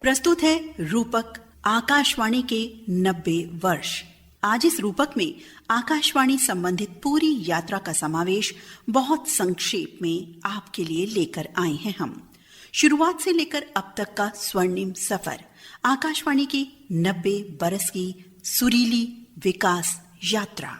प्रस्तुत है रूपक आकाशवाणी के 90 वर्ष। आज इस रूपक में आकाशवाणी संबंधित पूरी यात्रा का समावेश बहुत संक्षेप में आपके लिए लेकर आए हैं हम। शुरुआत से लेकर अब तक का स्वर्णिम सफर, आकाशवाणी की 90 बरस की सुरीली विकास यात्रा।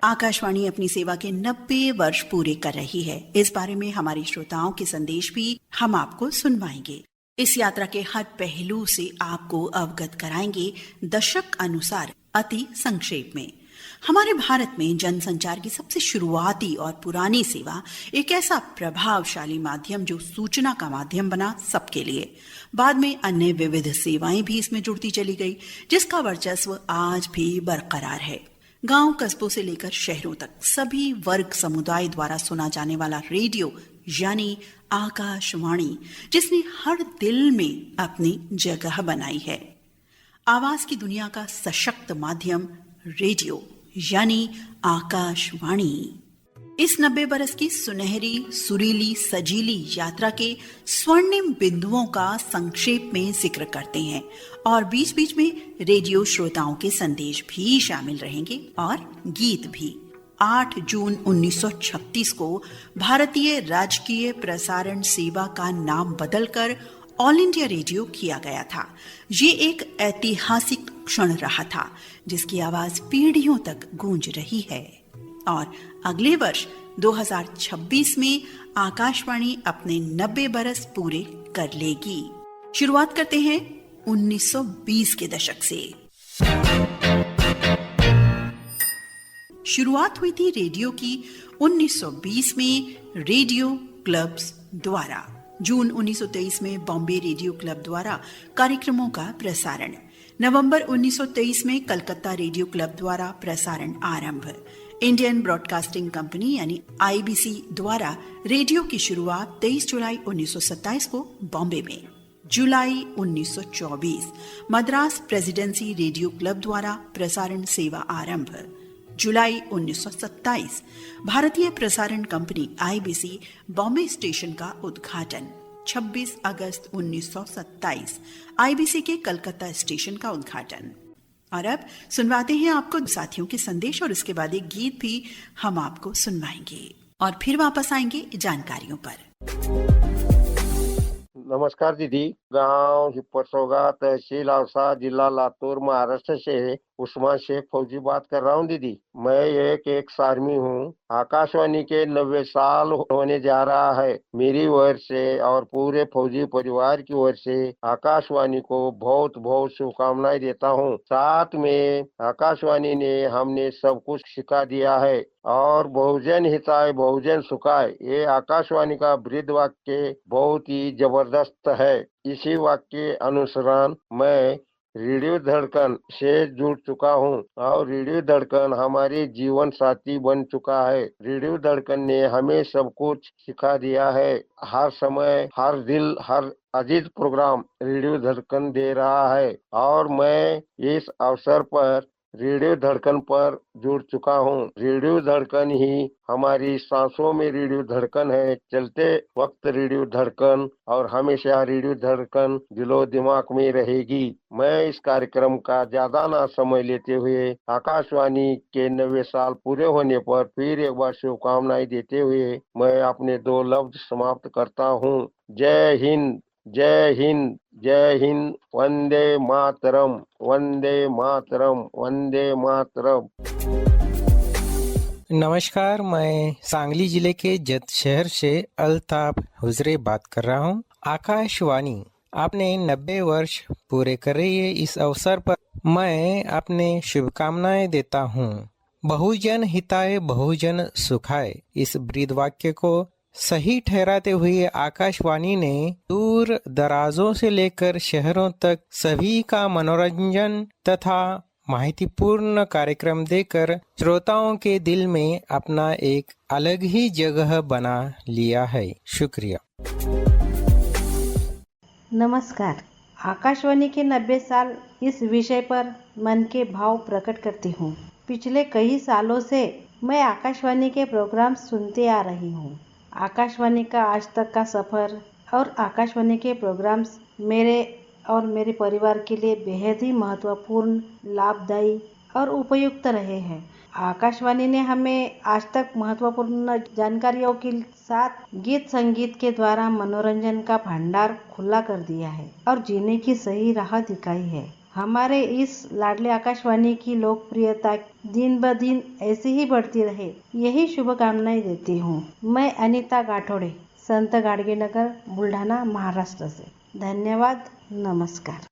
आकाशवाणी अपनी सेवा के 90 वर्ष पूरे कर रही है। इस बारे में हमारे श्रोताओं के संदेश भी हम आपको सुनवाएंगे। इस यात्रा के हर पहलू से आपको अवगत कराएंगे दशक अनुसार अति संक्षेप में। हमारे भारत में जनसंचार की सबसे शुरुआती और पुरानी सेवा एक ऐसा प्रभावशाली माध्यम जो सूचना का माध्यम बना सबके लिए। बाद में अन्य विविध सेवाएं भी इसमें जुड़ती चली गई, जिसका वर्चस्व आज भी बरकरार है। गांव कस्बों से लेकर शहरों तक सभी वर्ग समुदाय द्वारा सुना जाने वाला रेडियो यानी आकाशवाणी, जिसने हर दिल में अपनी जगह बनाई है। आवाज की दुनिया का सशक्त माध्यम रेडियो यानी आकाशवाणी। इस 90 बरस की सुनहरी, सुरीली, सजीली यात्रा के स्वर्णिम बिंदुओं का संक्षेप में जिक्र करते हैं और बीच बीच में रेडियो श्रोताओं के संदेश भी शामिल रहेंगे और गीत भी। 8 जून 1936 को भारतीय राजकीय प्रसारण सेवा का नाम बदलकर ऑल इंडिया रेडियो किया गया था। ये एक ऐतिहासिक क्षण रहा था जिसकी आवाज पीढ़ियों तक गूंज रही है। और अगले वर्ष 2026 में आकाशवाणी अपने 90 बरस पूरे कर लेगी। शुरुआत करते हैं 1920 के दशक से। शुरुआत हुई थी रेडियो की 1920 में रेडियो क्लब्स द्वारा। जून 1923 में बॉम्बे रेडियो क्लब द्वारा कार्यक्रमों का प्रसारण। नवंबर 1923 में कलकत्ता रेडियो क्लब द्वारा प्रसारण आरंभ। इंडियन ब्रॉडकास्टिंग कंपनी यानी आईबीसी द्वारा रेडियो की शुरुआत 23 जुलाई 1927 को बॉम्बे में। जुलाई 1924 मद्रास प्रेसिडेंसी रेडियो क्लब द्वारा प्रसारण सेवा आरंभ। जुलाई 1927 भारतीय प्रसारण कंपनी आईबीसी बॉम्बे स्टेशन का उद्घाटन। 26 अगस्त 1927 आईबीसी के कलकत्ता स्टेशन का उद्घाटन। और अब सुनवाते हैं आपको साथियों के संदेश और इसके बाद एक गीत भी हम आपको सुनवाएंगे और फिर वापस आएंगे जानकारियों पर। नमस्कार दीदी। गांव हिप्परसोगा, तहसील औसा, जिला लातूर, महाराष्ट्र से उस्मान शेख फौजी बात कर रहा हूं दीदी। मैं एक सारमी हूं। आकाशवाणी के 90 साल होने जा रहा है। मेरी ओर से और पूरे फौजी परिवार की ओर से आकाशवाणी को बहुत बहुत शुभकामनाएं देता हूं। साथ में आकाशवाणी ने हमने सब कुछ सिखा दिया है और बहुजन हिताय बहुजन सुखाय, ये आकाशवाणी का ब्रीद वाक्य बहुत ही जबरदस्त है। इसी वाक्य अनुसार मैं रेडियो धड़कन से जुड़ चुका हूँ और रेडियो धड़कन हमारे जीवन साथी बन चुका है। रेडियो धड़कन ने हमें सब कुछ सिखा दिया है। हर समय, हर दिल, हर अजीज प्रोग्राम रेडियो धड़कन दे रहा है और मैं इस अवसर पर रेडियो धड़कन पर जुड़ चुका हूँ। रेडियो धड़कन ही हमारी सांसों में रेडियो धड़कन है। चलते वक्त रेडियो धड़कन और हमेशा रेडियो धड़कन दिलो दिमाग में रहेगी। मैं इस कार्यक्रम का ज्यादा ना समय लेते हुए आकाशवाणी के 90 साल पूरे होने पर फिर एक बार शुभकामनाएं देते हुए मैं अपने 2 लफ्ज समाप्त करता हूँ। जय हिंद, जय हिंद, जय हिंद, वंदे मातरम, वंदे मातरम, वंदे मातरम। नमस्कार, मैं सांगली जिले के जत शहर से अल्ताफ हुजरे बात कर रहा हूँ। आकाशवाणी आपने 90 वर्ष पूरे कर रही है। इस अवसर पर मैं अपने शुभकामनाएं देता हूँ। बहुजन हिताय बहुजन सुखाय, इस ब्रीद वाक्य को सही ठहराते हुए आकाशवाणी ने दूर दराजों से लेकर शहरों तक सभी का मनोरंजन तथा माहितीपूर्ण कार्यक्रम देकर श्रोताओं के दिल में अपना एक अलग ही जगह बना लिया है। शुक्रिया। नमस्कार। आकाशवाणी के 90 साल इस विषय पर मन के भाव प्रकट करती हूँ। पिछले कई सालों से मैं आकाशवाणी के प्रोग्राम सुनते आ रही हूँ। आकाशवाणी का आज तक का सफ़र और आकाशवाणी के प्रोग्राम्स मेरे और मेरे परिवार के लिए बेहद ही महत्वपूर्ण, लाभदायी और उपयुक्त रहे हैं। आकाशवाणी ने हमें आज तक महत्वपूर्ण जानकारियों के साथ गीत संगीत के द्वारा मनोरंजन का भंडार खुला कर दिया है और जीने की सही राह दिखाई है। हमारे इस लाडले आकाशवाणी की लोकप्रियता दिन ब दिन ऐसे ही बढ़ती रहे, यही शुभकामनाएं देती हूँ। मैं अनीता गाठोड़े, संत गाडगे नगर, बुलढाणा, महाराष्ट्र से। धन्यवाद। नमस्कार।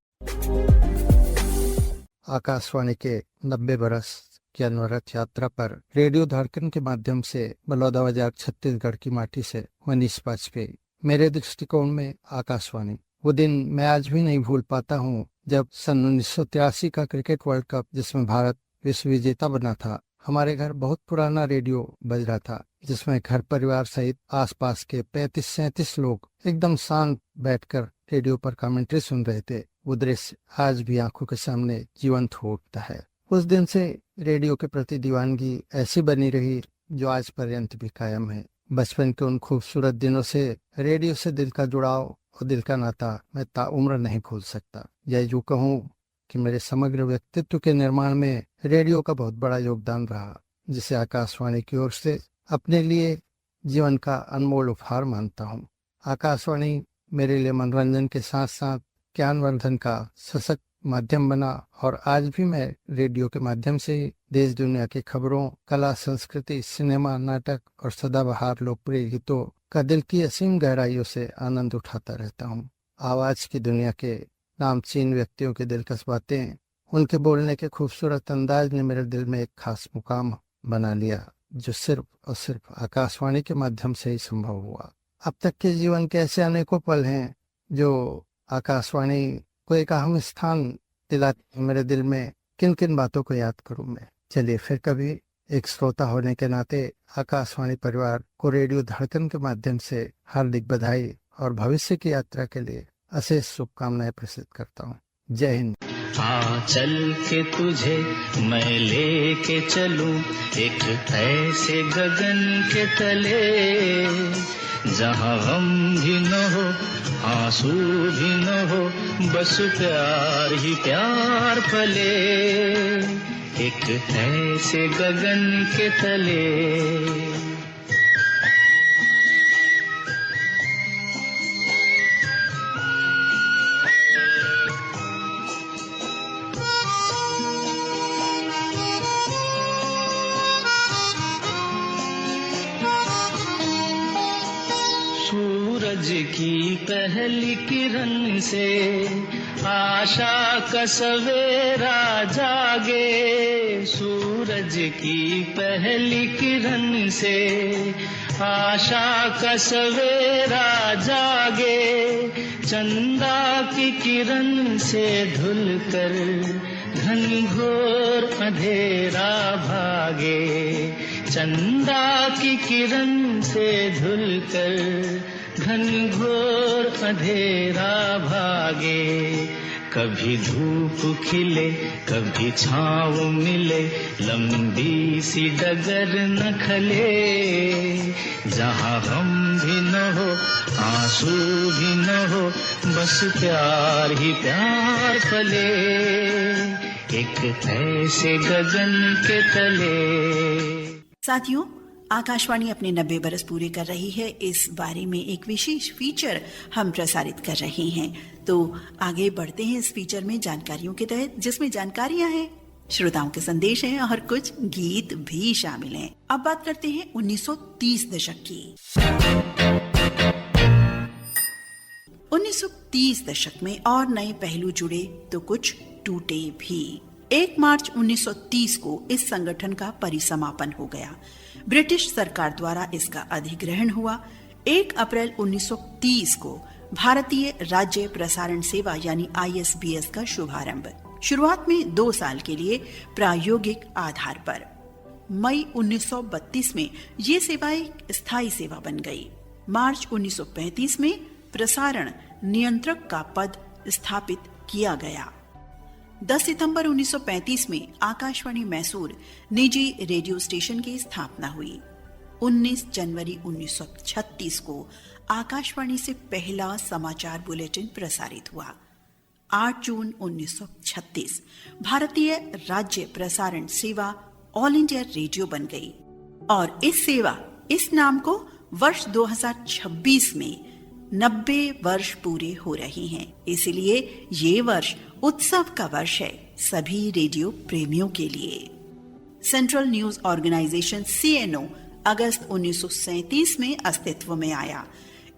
आकाशवाणी के 90 बरस की अनवरत यात्रा पर रेडियो धड़कन के माध्यम से बलौदाबाजार छत्तीसगढ़ की माटी से मनीष वाजपेयी। मेरे दृष्टिकोण में आकाशवाणी वो दिन मैं आज भी नहीं भूल पाता हूँ जब सन 1983 का क्रिकेट वर्ल्ड कप, जिसमें भारत विश्व विजेता बना था, हमारे घर बहुत पुराना रेडियो बज रहा था, जिसमें घर परिवार सहित आसपास के 35-37 लोग एकदम शांत बैठकर रेडियो पर कमेंट्री सुन रहे थे। वो दृश्य आज भी आंखों के सामने जीवंत हो उठता है। उस दिन से रेडियो के प्रति दीवानगी ऐसी बनी रही जो आज पर्यंत भी कायम है। बचपन के उन खूबसूरत दिनों से रेडियो से दिल का जुड़ाव और दिल का नाता मैं ताउम्र नहीं भूल सकता। या यूँ कहूँ कि मेरे समग्र व्यक्तित्व के निर्माण में रेडियो का बहुत बड़ा योगदान रहा, जिसे आकाशवाणी की ओर से अपने लिए जीवन का अनमोल उपहार मानता हूँ। आकाशवाणी मेरे लिए मनोरंजन के साथ साथ ज्ञानवर्धन का सशक्त माध्यम बना और आज भी मैं रेडियो के माध्यम से देश दुनिया की खबरों, कला, संस्कृति, सिनेमा, नाटक और सदाबहार लोकप्रिय गीतों का दिल की असीम गहराइयों से आनंद उठाता रहता हूँ। आवाज की दुनिया के नामचीन व्यक्तियों की दिलकश बातें, उनके बोलने के खूबसूरत अंदाज ने मेरे दिल में एक खास मुकाम बना लिया, जो सिर्फ और सिर्फ आकाशवाणी के माध्यम से ही संभव हुआ। अब तक के जीवन के ऐसे अनेकों पल हैं जो आकाशवाणी को एक अहम स्थान दिलाते हैं मेरे दिल में। किन किन बातों को याद करूं मैं? चलिए फिर कभी एक श्रोता होने के नाते आकाशवाणी परिवार को रेडियो धड़कन के माध्यम से हार्दिक बधाई और भविष्य की यात्रा के लिए अशेष शुभकामनाएं प्रेषित करता हूँ। जय हिंद। हाँ, चल के तुझे मैं लेके चलूं एक ऐसे गगन के तले, जहाँ गम भी न हो, आंसू भी न हो, बस प्यार ही प्यार फले, एक ऐसे गगन के तले। सूरज की पहली किरण से आशा का सवेरा जागे, सूरज की पहली किरण से आशा का सवेरा जागे, चंदा की किरण से धुलकर घनघोर अंधेरा भागे, चंदा की किरण से धुलकर घनघोर अंधेरा भागे, कभी धूप खिले कभी छाँव मिले, लंबी सी डगर न खले, जहाँ गम भी न हो आंसू भी न हो, बस प्यार ही प्यार फले, एक ऐसे गगन के तले। साथियों, आकाशवाणी अपने 90 बरस पूरे कर रही है। इस बारे में एक विशेष फीचर हम प्रसारित कर रहे हैं। तो आगे बढ़ते हैं इस फीचर में जानकारियों के तहत, जिसमें जानकारियां हैं, श्रोताओं के संदेश हैं और कुछ गीत भी शामिल हैं। अब बात करते हैं 1930 दशक की। 1930 दशक में और नए पहलू जुड़े तो कुछ टूटे भी। 1 मार्च 1930 को इस संगठन का परिसमापन हो गया। ब्रिटिश सरकार द्वारा इसका अधिग्रहण हुआ। 1 अप्रैल 1930 को भारतीय राज्य प्रसारण सेवा यानी ISBS का शुभारंभ। शुरुआत में 2 साल के लिए प्रायोगिक आधार पर। मई 1932 में ये सेवा एक स्थायी सेवा बन गई। मार्च 1935 में प्रसारण नियंत्रक का पद स्थापित किया गया। 10 सितंबर 1935 में आकाशवाणी मैसूर निजी रेडियो स्टेशन की स्थापना हुई। 19 जनवरी 1936 को आकाशवाणी से पहला समाचार बुलेटिन प्रसारित हुआ। 8 जून 1936 भारतीय राज्य प्रसारण सेवा ऑल इंडिया रेडियो बन गई और इस नाम को वर्ष 2026 में 90 वर्ष पूरे हो रहे हैं। इसलिए ये वर्ष उत्सव का वर्ष है सभी रेडियो प्रेमियों के लिए। सेंट्रल न्यूज ऑर्गेनाइजेशन CNO अगस्त 1937 में अस्तित्व में आया।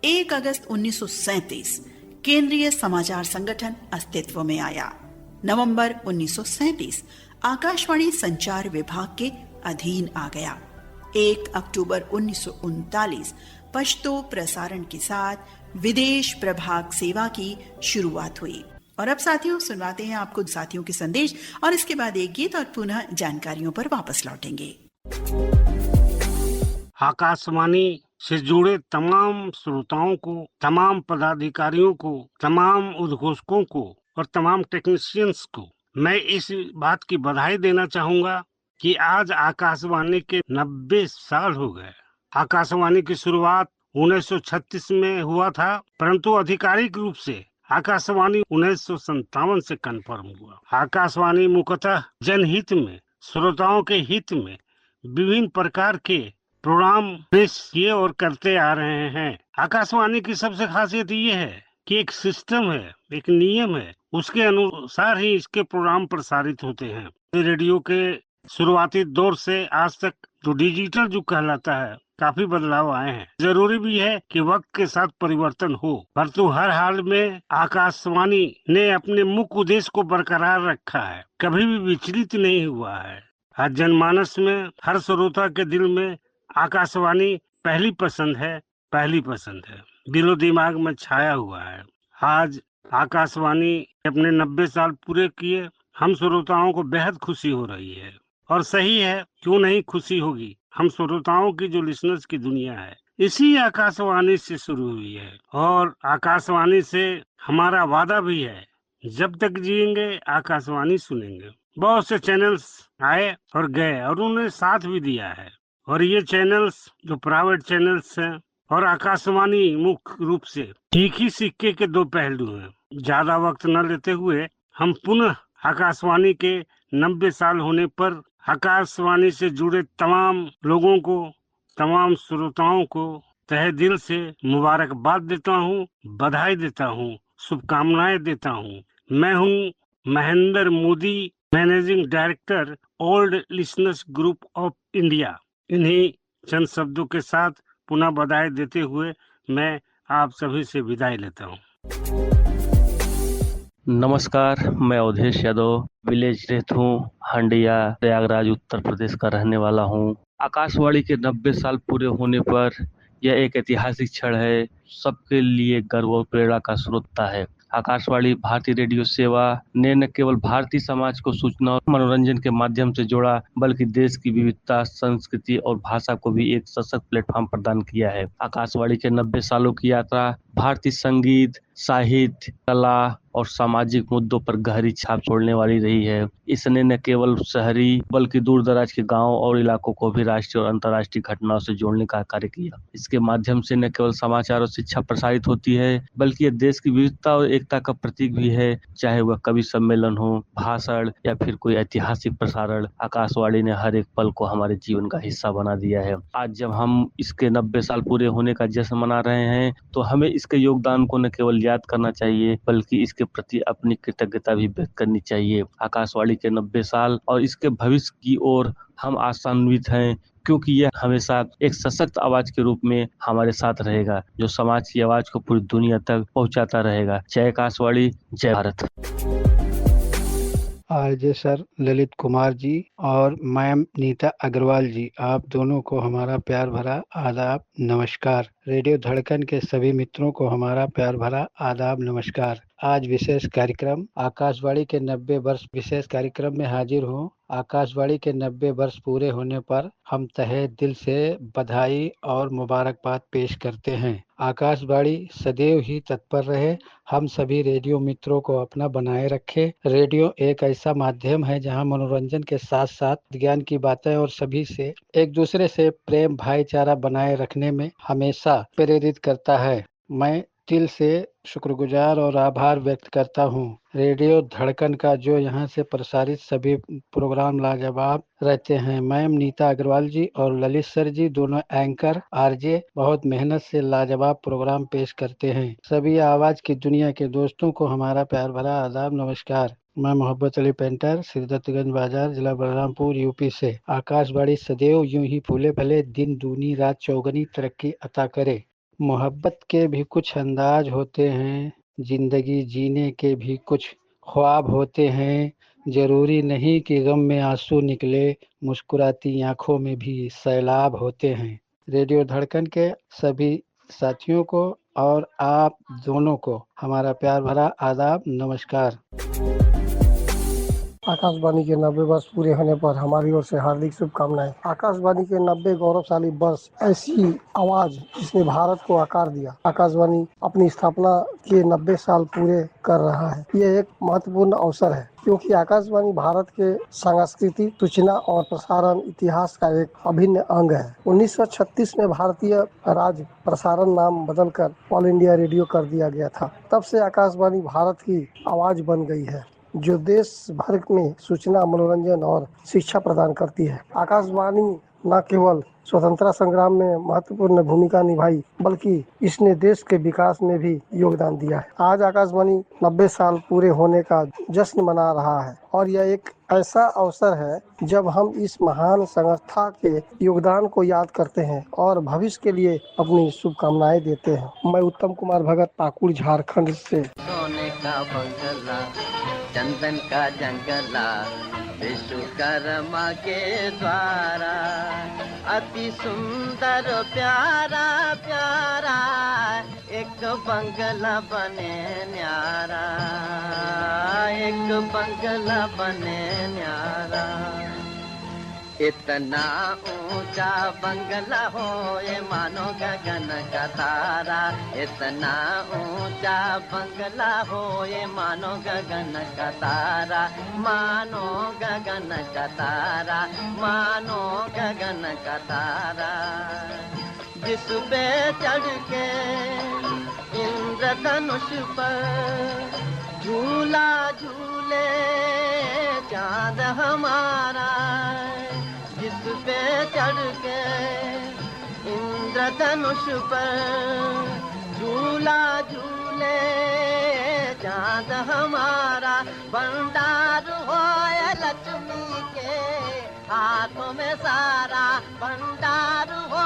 1 अगस्त 1937 केंद्रीय समाचार संगठन अस्तित्व में आया। नवंबर 1937 आकाशवाणी संचार विभाग के अधीन आ गया। 1 अक्टूबर 1939 पश्तो प्रसारण के साथ विदेश प्रभाग सेवा की शुरुआत हुई। और अब साथियों सुनवाते हैं आपको साथियों के संदेश और इसके बाद एक गीत और पुनः जानकारियों पर वापस लौटेंगे। आकाशवाणी से जुड़े तमाम श्रोताओं को, तमाम पदाधिकारियों को, तमाम उद्घोषकों को और तमाम टेक्नीशियंस को मैं इस बात की बधाई देना चाहूंगा कि आज आकाशवाणी के 90 साल हो गए। आकाशवाणी की शुरुआत 1936 में हुआ था, परंतु आधिकारिक रूप से आकाशवाणी 1957 से कन्फर्म हुआ। आकाशवाणी मुख्यतः जनहित में, श्रोताओं के हित में विभिन्न प्रकार के प्रोग्राम पेश किए और करते आ रहे हैं। आकाशवाणी की सबसे खासियत ये है कि एक सिस्टम है, एक नियम है, उसके अनुसार ही इसके प्रोग्राम प्रसारित होते हैं। रेडियो के शुरुआती दौर से आज तक जो डिजिटल युग कहलाता है, काफी बदलाव आए हैं। जरूरी भी है कि वक्त के साथ परिवर्तन हो, परंतु हर हाल में आकाशवाणी ने अपने मुख्य उद्देश्य को बरकरार रखा है, कभी भी विचलित नहीं हुआ है। आज जनमानस में, हर श्रोता के दिल में आकाशवाणी पहली पसंद है, दिलो दिमाग में छाया हुआ है। आज आकाशवाणी अपने 90 साल पूरे किए, हम श्रोताओं को बेहद खुशी हो रही है और सही है, क्यों नहीं खुशी होगी। हम श्रोताओं की जो लिसनर्स की दुनिया है, इसी आकाशवाणी से शुरू हुई है और आकाशवाणी से हमारा वादा भी है, जब तक जिएंगे आकाशवाणी सुनेंगे। बहुत से चैनल्स आए और गए और उन्होंने साथ भी दिया है, और ये चैनल्स जो प्राइवेट चैनल्स हैं और आकाशवाणी मुख्य रूप से एक ही सिक्के के 2 पहलू हैं। ज्यादा वक्त न लेते हुए हम पुनः आकाशवाणी के 90 साल होने पर आकाशवाणी से जुड़े तमाम लोगों को, तमाम श्रोताओं को तहे दिल से मुबारकबाद देता हूँ, बधाई देता हूँ, शुभकामनाएं देता हूँ। मैं हूँ Mahendra Modi, managing director old listeners group of India. इन्हीं चंद शब्दों के साथ पुनः बधाई देते हुए मैं आप सभी से विदाई लेता हूँ। नमस्कार, मैं अवधेश यादव विलेज रेथू हंडिया प्रयागराज उत्तर प्रदेश का रहने वाला हूँ। आकाशवाणी के 90 साल पूरे होने पर यह एक ऐतिहासिक क्षण है, सबके लिए गर्व और प्रेरणा का स्रोत है। आकाशवाणी भारतीय रेडियो सेवा ने न केवल भारतीय समाज को सूचना और मनोरंजन के माध्यम से जोड़ा, बल्कि देश की विविधता, संस्कृति और भाषा को भी एक सशक्त प्लेटफॉर्म प्रदान किया है। आकाशवाणी के 90 सालों की यात्रा भारतीय संगीत, साहित्य, कला और सामाजिक मुद्दों पर गहरी छाप छोड़ने वाली रही है। इसने न केवल शहरी बल्कि दूर दराज के गांवों और इलाकों को भी राष्ट्रीय और अंतर्राष्ट्रीय घटनाओं से जोड़ने का कार्य किया। इसके माध्यम से न केवल समाचार और शिक्षा प्रसारित होती है, बल्कि यह देश की विविधता और एकता का प्रतीक भी है। चाहे वह कवि सम्मेलन हो, भाषण या फिर कोई ऐतिहासिक प्रसारण, आकाशवाणी ने हर एक पल को हमारे जीवन का हिस्सा बना दिया है। आज जब हम इसके 90 साल पूरे होने का जश्न मना रहे हैं, तो हमें इसके योगदान को न केवल याद करना चाहिए, बल्कि इसके प्रति अपनी कृतज्ञता भी व्यक्त करनी चाहिए। आकाशवाणी के 90 साल और इसके भविष्य की ओर हम आशान्वित हैं, क्योंकि यह हमेशा एक सशक्त आवाज के रूप में हमारे साथ रहेगा, जो समाज की आवाज को पूरी दुनिया तक पहुंचाता रहेगा। जय आकाशवाणी, जय भारत। आरजे सर ललित कुमार जी और मैम नीता अग्रवाल जी, आप दोनों को हमारा प्यार भरा आदाब नमस्कार। रेडियो धड़कन के सभी मित्रों को हमारा प्यार भरा आदाब नमस्कार। आज विशेष कार्यक्रम आकाशवाणी के 90 वर्ष विशेष कार्यक्रम में हाजिर हूँ। आकाशवाणी के 90 वर्ष पूरे होने पर हम तहे दिल से बधाई और मुबारकबाद पेश करते हैं। आकाशवाणी सदैव ही तत्पर रहे, हम सभी रेडियो मित्रों को अपना बनाए रखे। रेडियो एक ऐसा माध्यम है जहां मनोरंजन के साथ साथ ज्ञान की बातें और सभी से एक दूसरे से प्रेम भाईचारा बनाए रखने में हमेशा प्रेरित करता है। मैं दिल से शुक्रगुजार और आभार व्यक्त करता हूँ। रेडियो धड़कन का जो यहाँ से प्रसारित सभी प्रोग्राम लाजवाब रहते हैं। मैम नीता अग्रवाल जी और ललित सर जी दोनों एंकर आरजे बहुत मेहनत से लाजवाब प्रोग्राम पेश करते हैं। सभी आवाज की दुनिया के दोस्तों को हमारा प्यार भरा आदाब नमस्कार। मैं मोहब्बत अली पेंटर, सिरदत्तगंज बाजार, जिला बलरामपुर, यूपी से। आकाशवाणी सदैव यूं ही फूले फले, दिन दूनी रात चौगनी तरक्की अता करे। मोहब्बत के भी कुछ अंदाज होते हैं, जिंदगी जीने के भी कुछ ख्वाब होते हैं। जरूरी नहीं कि गम में आंसू निकले, मुस्कुराती आंखों में भी सैलाब होते हैं। रेडियो धड़कन के सभी साथियों को और आप दोनों को हमारा प्यार भरा आदाब नमस्कार। आकाशवाणी के 90 वर्ष पूरे होने पर हमारी ओर से हार्दिक शुभकामनाएं। आकाशवाणी के 90 गौरवशाली वर्ष, ऐसी आवाज जिसने भारत को आकार दिया। आकाशवाणी अपनी स्थापना के 90 साल पूरे कर रहा है। यह एक महत्वपूर्ण अवसर है क्योंकि आकाशवाणी भारत के सांस्कृतिक, सूचना और प्रसारण इतिहास का एक अभिन्न अंग है। 1936 में भारतीय राज्य प्रसारण नाम बदलकर ऑल इंडिया रेडियो कर दिया गया था। तब से आकाशवाणी भारत की आवाज बन गई है जो देश भर में सूचना, मनोरंजन और शिक्षा प्रदान करती है। आकाशवाणी न केवल स्वतंत्रता संग्राम में महत्वपूर्ण भूमिका निभाई बल्कि इसने देश के विकास में भी योगदान दिया है। आज आकाशवाणी 90 साल पूरे होने का जश्न मना रहा है और यह एक ऐसा अवसर है जब हम इस महान संस्था के योगदान को याद करते हैं और भविष्य के लिए अपनी शुभकामनाएं देते हैं। मैं उत्तम कुमार भगत, पाकुड़, झारखंड से। सोने का बंगला, चंदन का जंगला, विश्वकर्मा के द्वारा, अति सुंदर प्यारा प्यारा एक बंगला बने न्यारा, एक बंगला बने न्यारा। इतना ऊंचा बंगला हो ये मानो गगन का तारा, इतना ऊंचा बंगला हो ये मानो गगन का तारा, मानो गगन का तारा, मानो गगन का तारा। जिस पे चढ़ के इंद्रधनुष पर झूला झूले चांद हमारा, जिस पे चढ़ के इंद्रधनुष पर झूला झूले चांद हमारा। भंडार हो लक्ष्मी के हाथों में सारा, भंडार हो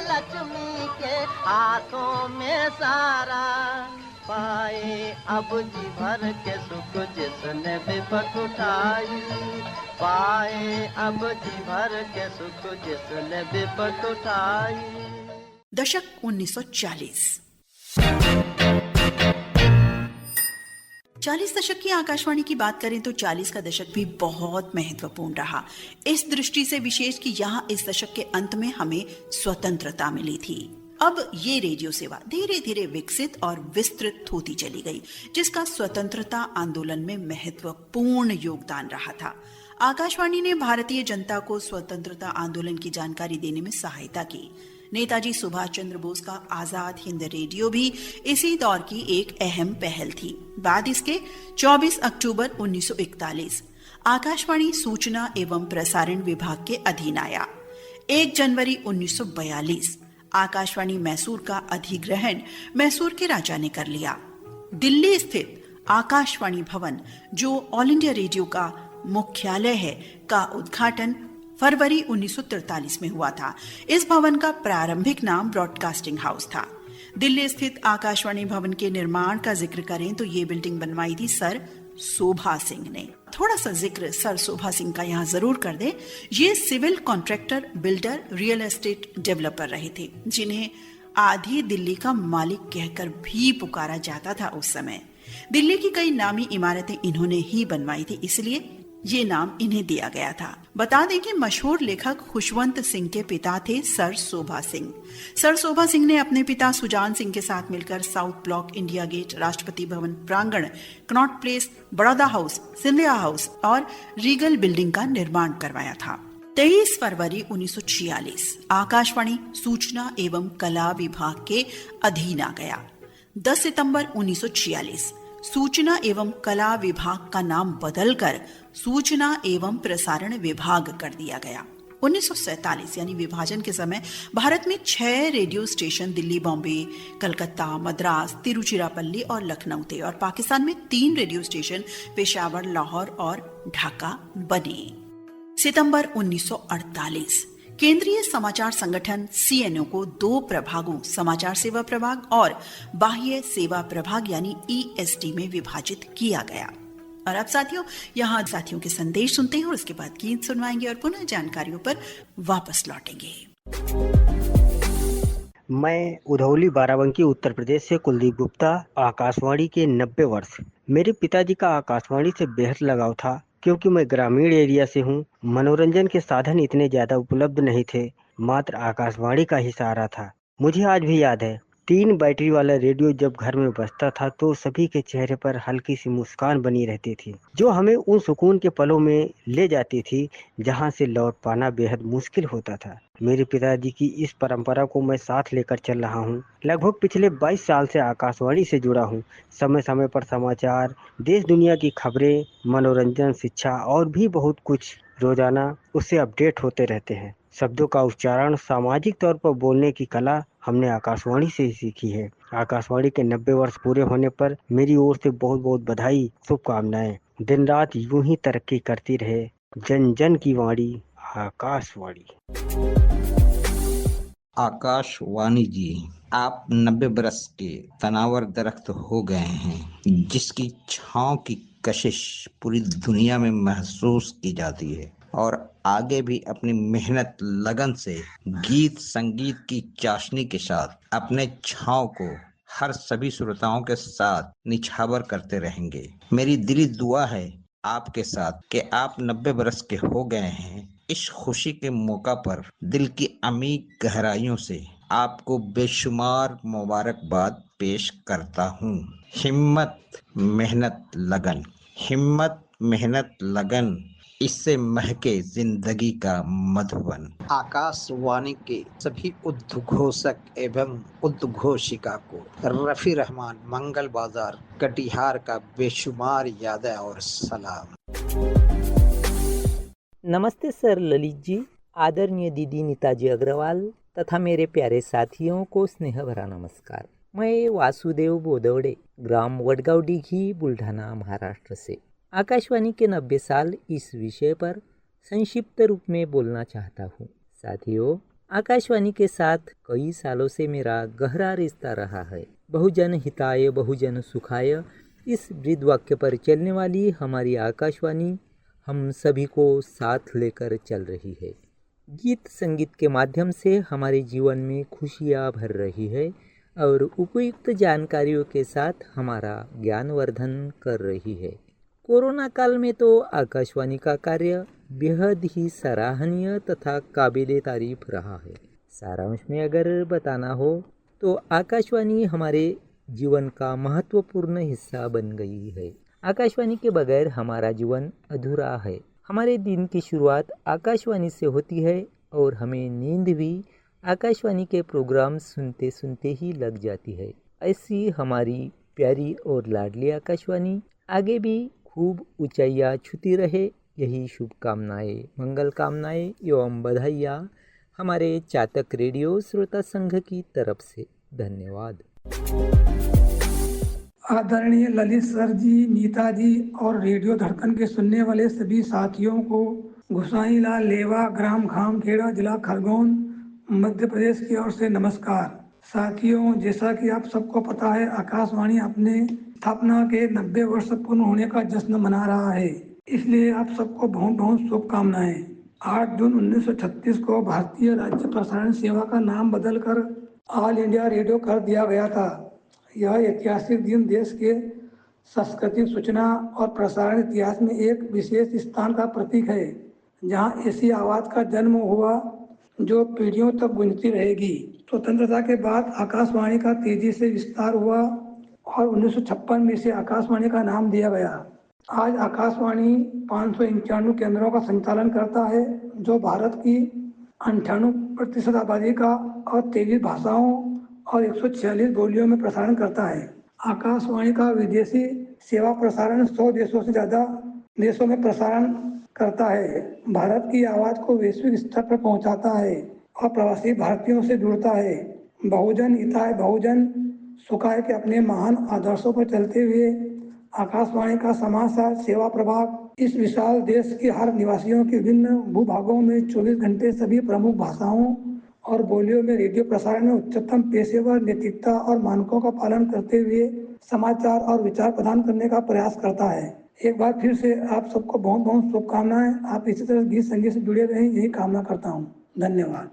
लक्ष्मी के हाथों में सारा। पाए अब जी भर के सुख जिसने विपत उठाई, पाए अब जी भर के सुख जिसने विपत उठाई। दशक 1940। 40 दशक की आकाशवाणी की बात करें तो 40 का दशक भी बहुत महत्वपूर्ण रहा। इस दृष्टि से विशेष कि यहाँ इस दशक के अंत में हमें स्वतंत्रता मिली थी। अब ये रेडियो सेवा धीरे धीरे विकसित और विस्तृत होती चली गई, जिसका स्वतंत्रता आंदोलन में महत्वपूर्ण योगदान रहा था। आकाशवाणी ने भारतीय जनता को स्वतंत्रता आंदोलन की जानकारी देने में सहायता की। नेताजी सुभाष चंद्र बोस का आजाद हिंद रेडियो भी इसी दौर की एक अहम पहल थी। बाद इसके 24 अक्टूबर 1941 आकाशवाणी सूचना एवं प्रसारण विभाग के अधीन आया। 1 जनवरी 1942 आकाशवाणी मैसूर का अधिग्रहण मैसूर के राजा ने कर लिया। दिल्ली स्थित आकाशवाणी भवन, जो ऑल इंडिया रेडियो का मुख्यालय है, का उद्घाटन फरवरी 1943 में हुआ था। इस भवन का प्रारंभिक नाम ब्रॉडकास्टिंग हाउस था। दिल्ली स्थित आकाशवाणी भवन के निर्माण का जिक्र करें तो ये बिल्डिंग बनवाई थी सर शोभा सिंह ने। थोड़ा सा जिक्र सर शोभा सिंह का यहाँ जरूर कर दें। ये civil contractor, builder, real estate developer रहे थे, जिन्हें आधी दिल्ली का मालिक कहकर भी पुकारा जाता था उस समय। दिल्ली की कई नामी इमारतें इन्होंने ही बनवाई थी, इसलिए ये नाम इन्हें दिया गया था। बता दें कि मशहूर लेखक खुशवंत सिंह के पिता थे सर शोभा सिंह। सर शोभा सिंह ने अपने पिता सुजान सिंह के साथ मिलकर south block, India gate, Rashtrapati Bhavan प्रांगण, Connaught place, Baroda house, Scindia house और रीगल बिल्डिंग का निर्माण करवाया था। 23 फरवरी 1946 आकाशवाणी सूचना एवं कला विभाग के अधीन आ गया। 10 सितंबर 1946 सूचना एवं कला विभाग का नाम बदलकर सूचना एवं प्रसारण विभाग कर दिया गया। 1947 यानी विभाजन के समय भारत में 6 रेडियो स्टेशन दिल्ली, बॉम्बे, कलकत्ता, मद्रास, तिरुचिरापल्ली और लखनऊ थे और पाकिस्तान में 3 रेडियो स्टेशन पेशावर, लाहौर और ढाका बने। सितंबर 1948 केंद्रीय समाचार संगठन CNO को 2 प्रभागों, समाचार सेवा प्रभाग और बाह्य सेवा प्रभाग यानी EST में विभाजित किया गया। और अब साथियों, यहाँ साथियों के संदेश सुनते हैं और उसके बाद गीत सुनवाएंगे और पुनः जानकारियों पर वापस लौटेंगे। मैं उधौली बाराबंकी उत्तर प्रदेश से कुलदीप गुप्ता। आकाशवाणी के 90 वर्ष। मेरे पिताजी का आकाशवाणी से बेहद लगाव था, क्योंकि मैं ग्रामीण एरिया से हूँ। मनोरंजन के साधन इतने ज्यादा उपलब्ध नहीं थे, मात्र आकाशवाणी का ही सहारा था। मुझे आज भी याद है, 3 बैटरी वाला रेडियो जब घर में बजता था तो सभी के चेहरे पर हल्की सी मुस्कान बनी रहती थी, जो हमें उन सुकून के पलों में ले जाती थी जहां से लौट पाना बेहद मुश्किल होता था। मेरे पिताजी की इस परंपरा को मैं साथ लेकर चल रहा हूं। लगभग पिछले 22 साल से आकाशवाणी से जुड़ा हूं। समय समय पर समाचार, देश दुनिया की खबरें, मनोरंजन, शिक्षा और भी बहुत कुछ रोजाना उससे अपडेट होते रहते हैं। शब्दों का उच्चारण, सामाजिक तौर पर बोलने की कला हमने आकाशवाणी से ही सीखी है। आकाशवाणी के 90 वर्ष पूरे होने पर मेरी ओर से बहुत बहुत बधाई, शुभकामनाएं। दिन रात यूं ही तरक्की करती रहे। जन जन की वाणी आकाशवाणी। आकाशवाणी जी, आप 90 बरस के तनावर दरख्त हो गए हैं, जिसकी छांव की कशिश पूरी दुनिया में महसूस की जाती है और आगे भी अपनी मेहनत, लगन से गीत संगीत की चाशनी के साथ अपने छांव को हर सभी श्रोताओं के साथ निछावर करते रहेंगे। मेरी दिली दुआ है आपके साथ कि आप 90 बरस के हो गए हैं। इस खुशी के मौका पर दिल की अमीर गहराइयों से आपको बेशुमार मुबारकबाद पेश करता हूँ। हिम्मत, मेहनत, लगन, हिम्मत, मेहनत, लगन, इससे महके जिंदगी का मधुबन। आकाशवाणी के सभी उद्घोषक एवं उद्घोषिका को रफी रहमान, मंगल बाजार, कटिहार का बेशुमार यादें और सलाम। नमस्ते सर ललित जी, आदरणीय दीदी नीताजी अग्रवाल तथा मेरे प्यारे साथियों को स्नेह भरा नमस्कार। मैं वासुदेव बोदवडे, ग्राम वडगाव डिघी, बुल्ढाना, महाराष्ट्र से आकाशवाणी के 90 साल इस विषय पर संक्षिप्त रूप में बोलना चाहता हूँ। साथियों, आकाशवाणी के साथ कई सालों से मेरा गहरा रिश्ता रहा है। बहुजन हिताय बहुजन सुखाय, इस वृद्ध वाक्य पर चलने वाली हमारी आकाशवाणी हम सभी को साथ लेकर चल रही है। गीत संगीत के माध्यम से हमारे जीवन में खुशियाँ भर रही है और उपयुक्त जानकारियों के साथ हमारा ज्ञानवर्धन कर रही है। कोरोना काल में तो आकाशवाणी का कार्य बेहद ही सराहनीय तथा काबिले तारीफ रहा है। सारांश में अगर बताना हो तो आकाशवाणी हमारे जीवन का महत्वपूर्ण हिस्सा बन गई है। आकाशवाणी के बगैर हमारा जीवन अधूरा है। हमारे दिन की शुरुआत आकाशवाणी से होती है और हमें नींद भी आकाशवाणी के प्रोग्राम सुनते सुनते ही लग जाती है। ऐसी हमारी प्यारी और लाडली आकाशवाणी आगे भी खूब ऊंचाइयाँ छूती रहे, यही शुभकामनाएं, मंगल कामनाएं एवं बधाइयाँ हमारे चातक रेडियो श्रोता संघ की तरफ से। धन्यवाद। आदरणीय ललित सर जी, नीता जी और रेडियो धड़कन के सुनने वाले सभी साथियों को गुसाई लाल लेवा, ग्राम खामखेड़ा, जिला खरगोन, मध्य प्रदेश की ओर से नमस्कार। साथियों, जैसा कि आप सबको पता है, आकाशवाणी अपने स्थापना के 90 वर्ष पूर्ण होने का जश्न मना रहा है, इसलिए आप सबको बहुत बहुत शुभकामनाएं। 8 जून 1936 को भारतीय राज्य प्रसारण सेवा का नाम बदलकर ऑल इंडिया रेडियो कर दिया गया था। यह ऐतिहासिक दिन देश के सांस्कृतिक सूचना और प्रसारण इतिहास में एक विशेष स्थान का प्रतीक है, जहां ऐसी आवाज का जन्म हुआ जो पीढ़ियों तक गूंजती रहेगी। स्वतंत्रता के बाद आकाशवाणी का तेजी से विस्तार हुआ और 1956 में इसे आकाशवाणी का नाम दिया गया। आज आकाशवाणी 591 केंद्रों का संचालन करता है, जो भारत की 98% आबादी का और 23 भाषाओं और 146 बोलियों में प्रसारण करता है। आकाशवाणी का विदेशी सेवा प्रसारण 100 देशों से ज़्यादा देशों में प्रसारण करता है। भारत की आवाज़ को वैश्विक स्तर पर पहुंचाता है और प्रवासी भारतीयों से जुड़ता है। बहुजन हिताय बहुजन सुखाय के अपने महान आदर्शों पर चलते हुए आकाशवाणी का समाचार सेवा प्रभाग इस विशाल देश के हर निवासियों के विभिन्न भूभागों में 24 घंटे सभी प्रमुख भाषाओं और बोलियों में रेडियो प्रसारण में उच्चतम पेशेवर नैतिकता और मानकों का पालन करते हुए समाचार और विचार प्रदान करने का प्रयास करता है। एक बार फिर से आप सबको बहुत बहुत शुभकामनाएं। आप इसी तरह गीत संगीत से जुड़े रहें, यही कामना करता हूँ। धन्यवाद।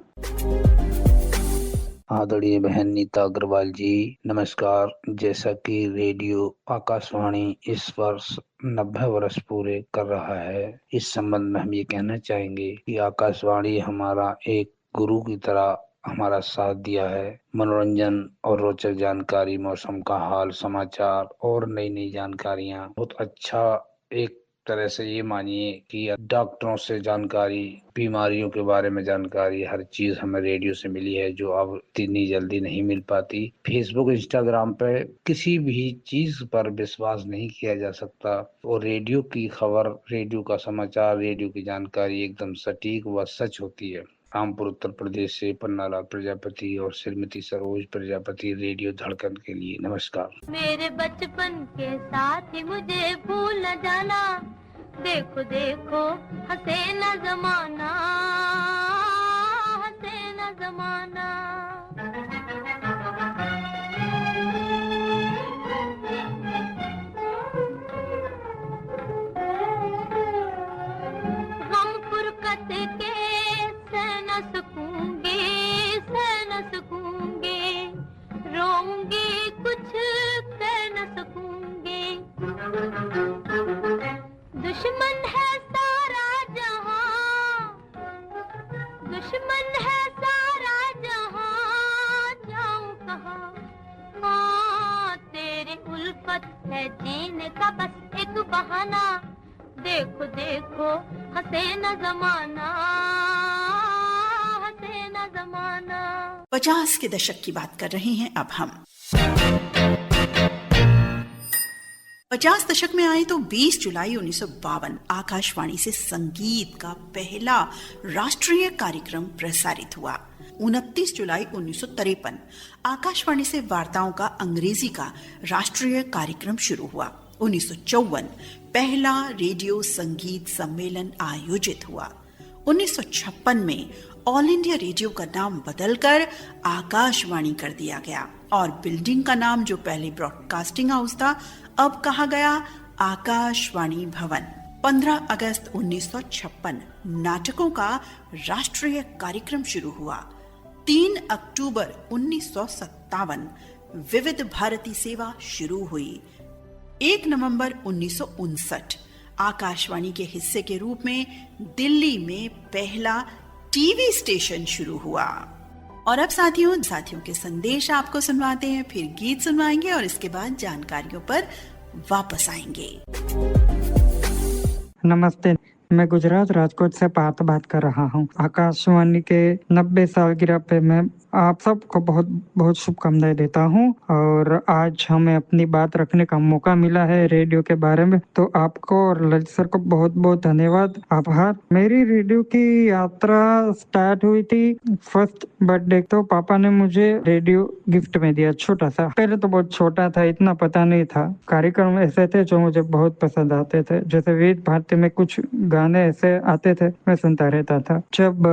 आदरणीय बहन नीता अग्रवाल जी, नमस्कार। जैसा कि रेडियो आकाशवाणी इस वर्ष 90 वर्ष पूरे कर रहा है, इस संबंध में हम ये कहना चाहेंगे कि आकाशवाणी हमारा एक गुरु की तरह हमारा साथ दिया है। मनोरंजन और रोचक जानकारी, मौसम का हाल, समाचार और नई नई जानकारियाँ, बहुत अच्छा एक तरह से ये मानिए कि डॉक्टरों से जानकारी, बीमारियों के बारे में जानकारी, हर चीज हमें रेडियो से मिली है, जो अब इतनी जल्दी नहीं मिल पाती। फेसबुक, इंस्टाग्राम पे किसी भी चीज पर विश्वास नहीं किया जा सकता और रेडियो की खबर, रेडियो का समाचार, रेडियो की जानकारी एकदम सटीक व सच होती है। रामपुर उत्तर प्रदेश से पन्नालाल प्रजापति और श्रीमती सरोज प्रजापति, रेडियो धड़कन के लिए नमस्कार। मेरे बचपन के साथ ही मुझे भूल न जाना, देखो देखो हंसे न जमाना, हंसे न जमाना। हम फुरकत के न सकूंगे, रोऊंगी कुछ कह न सकूंगी। दुश्मन है सारा जहां, दुश्मन है सारा जहां, जाऊं कहाँ? हाँ, तेरी उल्फत है जीने का बस एक बहाना, देखो देखो हंसे न जमाना, 50 के दशक की बात कर रहे हैं अब हम। 50 दशक में आए तो 20 जुलाई 1952 आकाशवाणी से संगीत का पहला राष्ट्रीय कार्यक्रम प्रसारित हुआ। 29 जुलाई 1953 आकाशवाणी से वार्ताओं का अंग्रेजी का राष्ट्रीय कार्यक्रम शुरू हुआ। 1954 पहला रेडियो संगीत सम्मेलन आयोजित हुआ। 1956 में ऑल इंडिया रेडियो का नाम बदलकर आकाशवाणी कर दिया गया और बिल्डिंग का नाम, जो पहले ब्रॉडकास्टिंग हाउस था, अब कहा गया आकाशवाणी भवन। 15 अगस्त 1956 नाटकों का राष्ट्रीय कार्यक्रम शुरू हुआ। 3 अक्टूबर 1957 विविध भारती सेवा शुरू हुई। 1 नवंबर 1959 आकाशवाणी के हिस्से के रूप में दिल्ली में पहला टीवी स्टेशन शुरू हुआ। और अब साथियों के संदेश आपको सुनवाते हैं, फिर गीत सुनवाएंगे और इसके बाद जानकारियों पर वापस आएंगे। नमस्ते, मैं गुजरात राजकोट से पार्थ बात कर रहा हूँ। आकाशवाणी के 90 सालगिरह पे मैं आप सबको बहुत बहुत शुभकामनाएं देता हूँ और आज हमें अपनी बात रखने का मौका मिला है रेडियो के बारे में, तो आपको और ललित सर को बहुत बहुत धन्यवाद, आभार। मेरी रेडियो की यात्रा स्टार्ट हुई थी फर्स्ट बर्थडे, तो पापा ने मुझे रेडियो गिफ्ट में दिया, छोटा सा। पहले तो बहुत छोटा था, इतना पता नहीं था। कार्यक्रम ऐसे थे जो मुझे बहुत पसंद आते थे, जैसे विविध भारती में कुछ गाने ऐसे आते थे, मैं सुनता रहता था। जब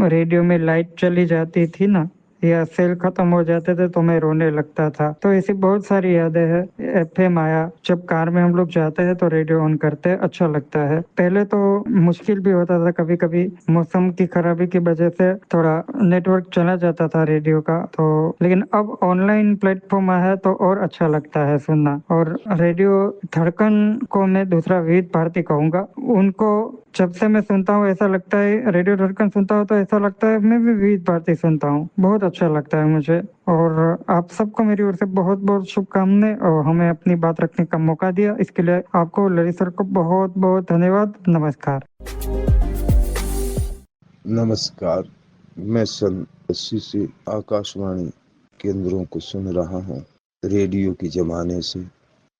रेडियो में लाइट चली जाती थी ना, या सेल खत्म हो जाते थे तो मैं रोने लगता था। तो ऐसी बहुत सारी यादें हैं। एफएम आया, जब कार में हम लोग जाते हैं तो रेडियो ऑन करते हैं, अच्छा लगता है। पहले तो मुश्किल भी होता था, कभी कभी मौसम की खराबी की वजह से थोड़ा नेटवर्क चला जाता था रेडियो का, तो लेकिन अब ऑनलाइन प्लेटफॉर्म आया है तो और अच्छा लगता है सुनना। और रेडियो धड़कन को मैं दूसरा विविध भारती कहूँगा। उनको जब से मैं सुनता हूँ ऐसा लगता है, रेडियो धड़कन सुनता हूँ तो ऐसा लगता है मैं भी विविध भारती सुनता हूँ। बहुत अच्छा लगता है मुझे। और आप सबको मेरी ओर से बहुत बहुत शुभकामनाएं और हमें अपनी बात रखने का मौका दिया, इसके लिए आपको ललित सर को बहुत बहुत धन्यवाद। नमस्कार। नमस्कार, मैं सन 80 से आकाशवाणी केंद्रों को सुन रहा हूँ। रेडियो के ज़माने से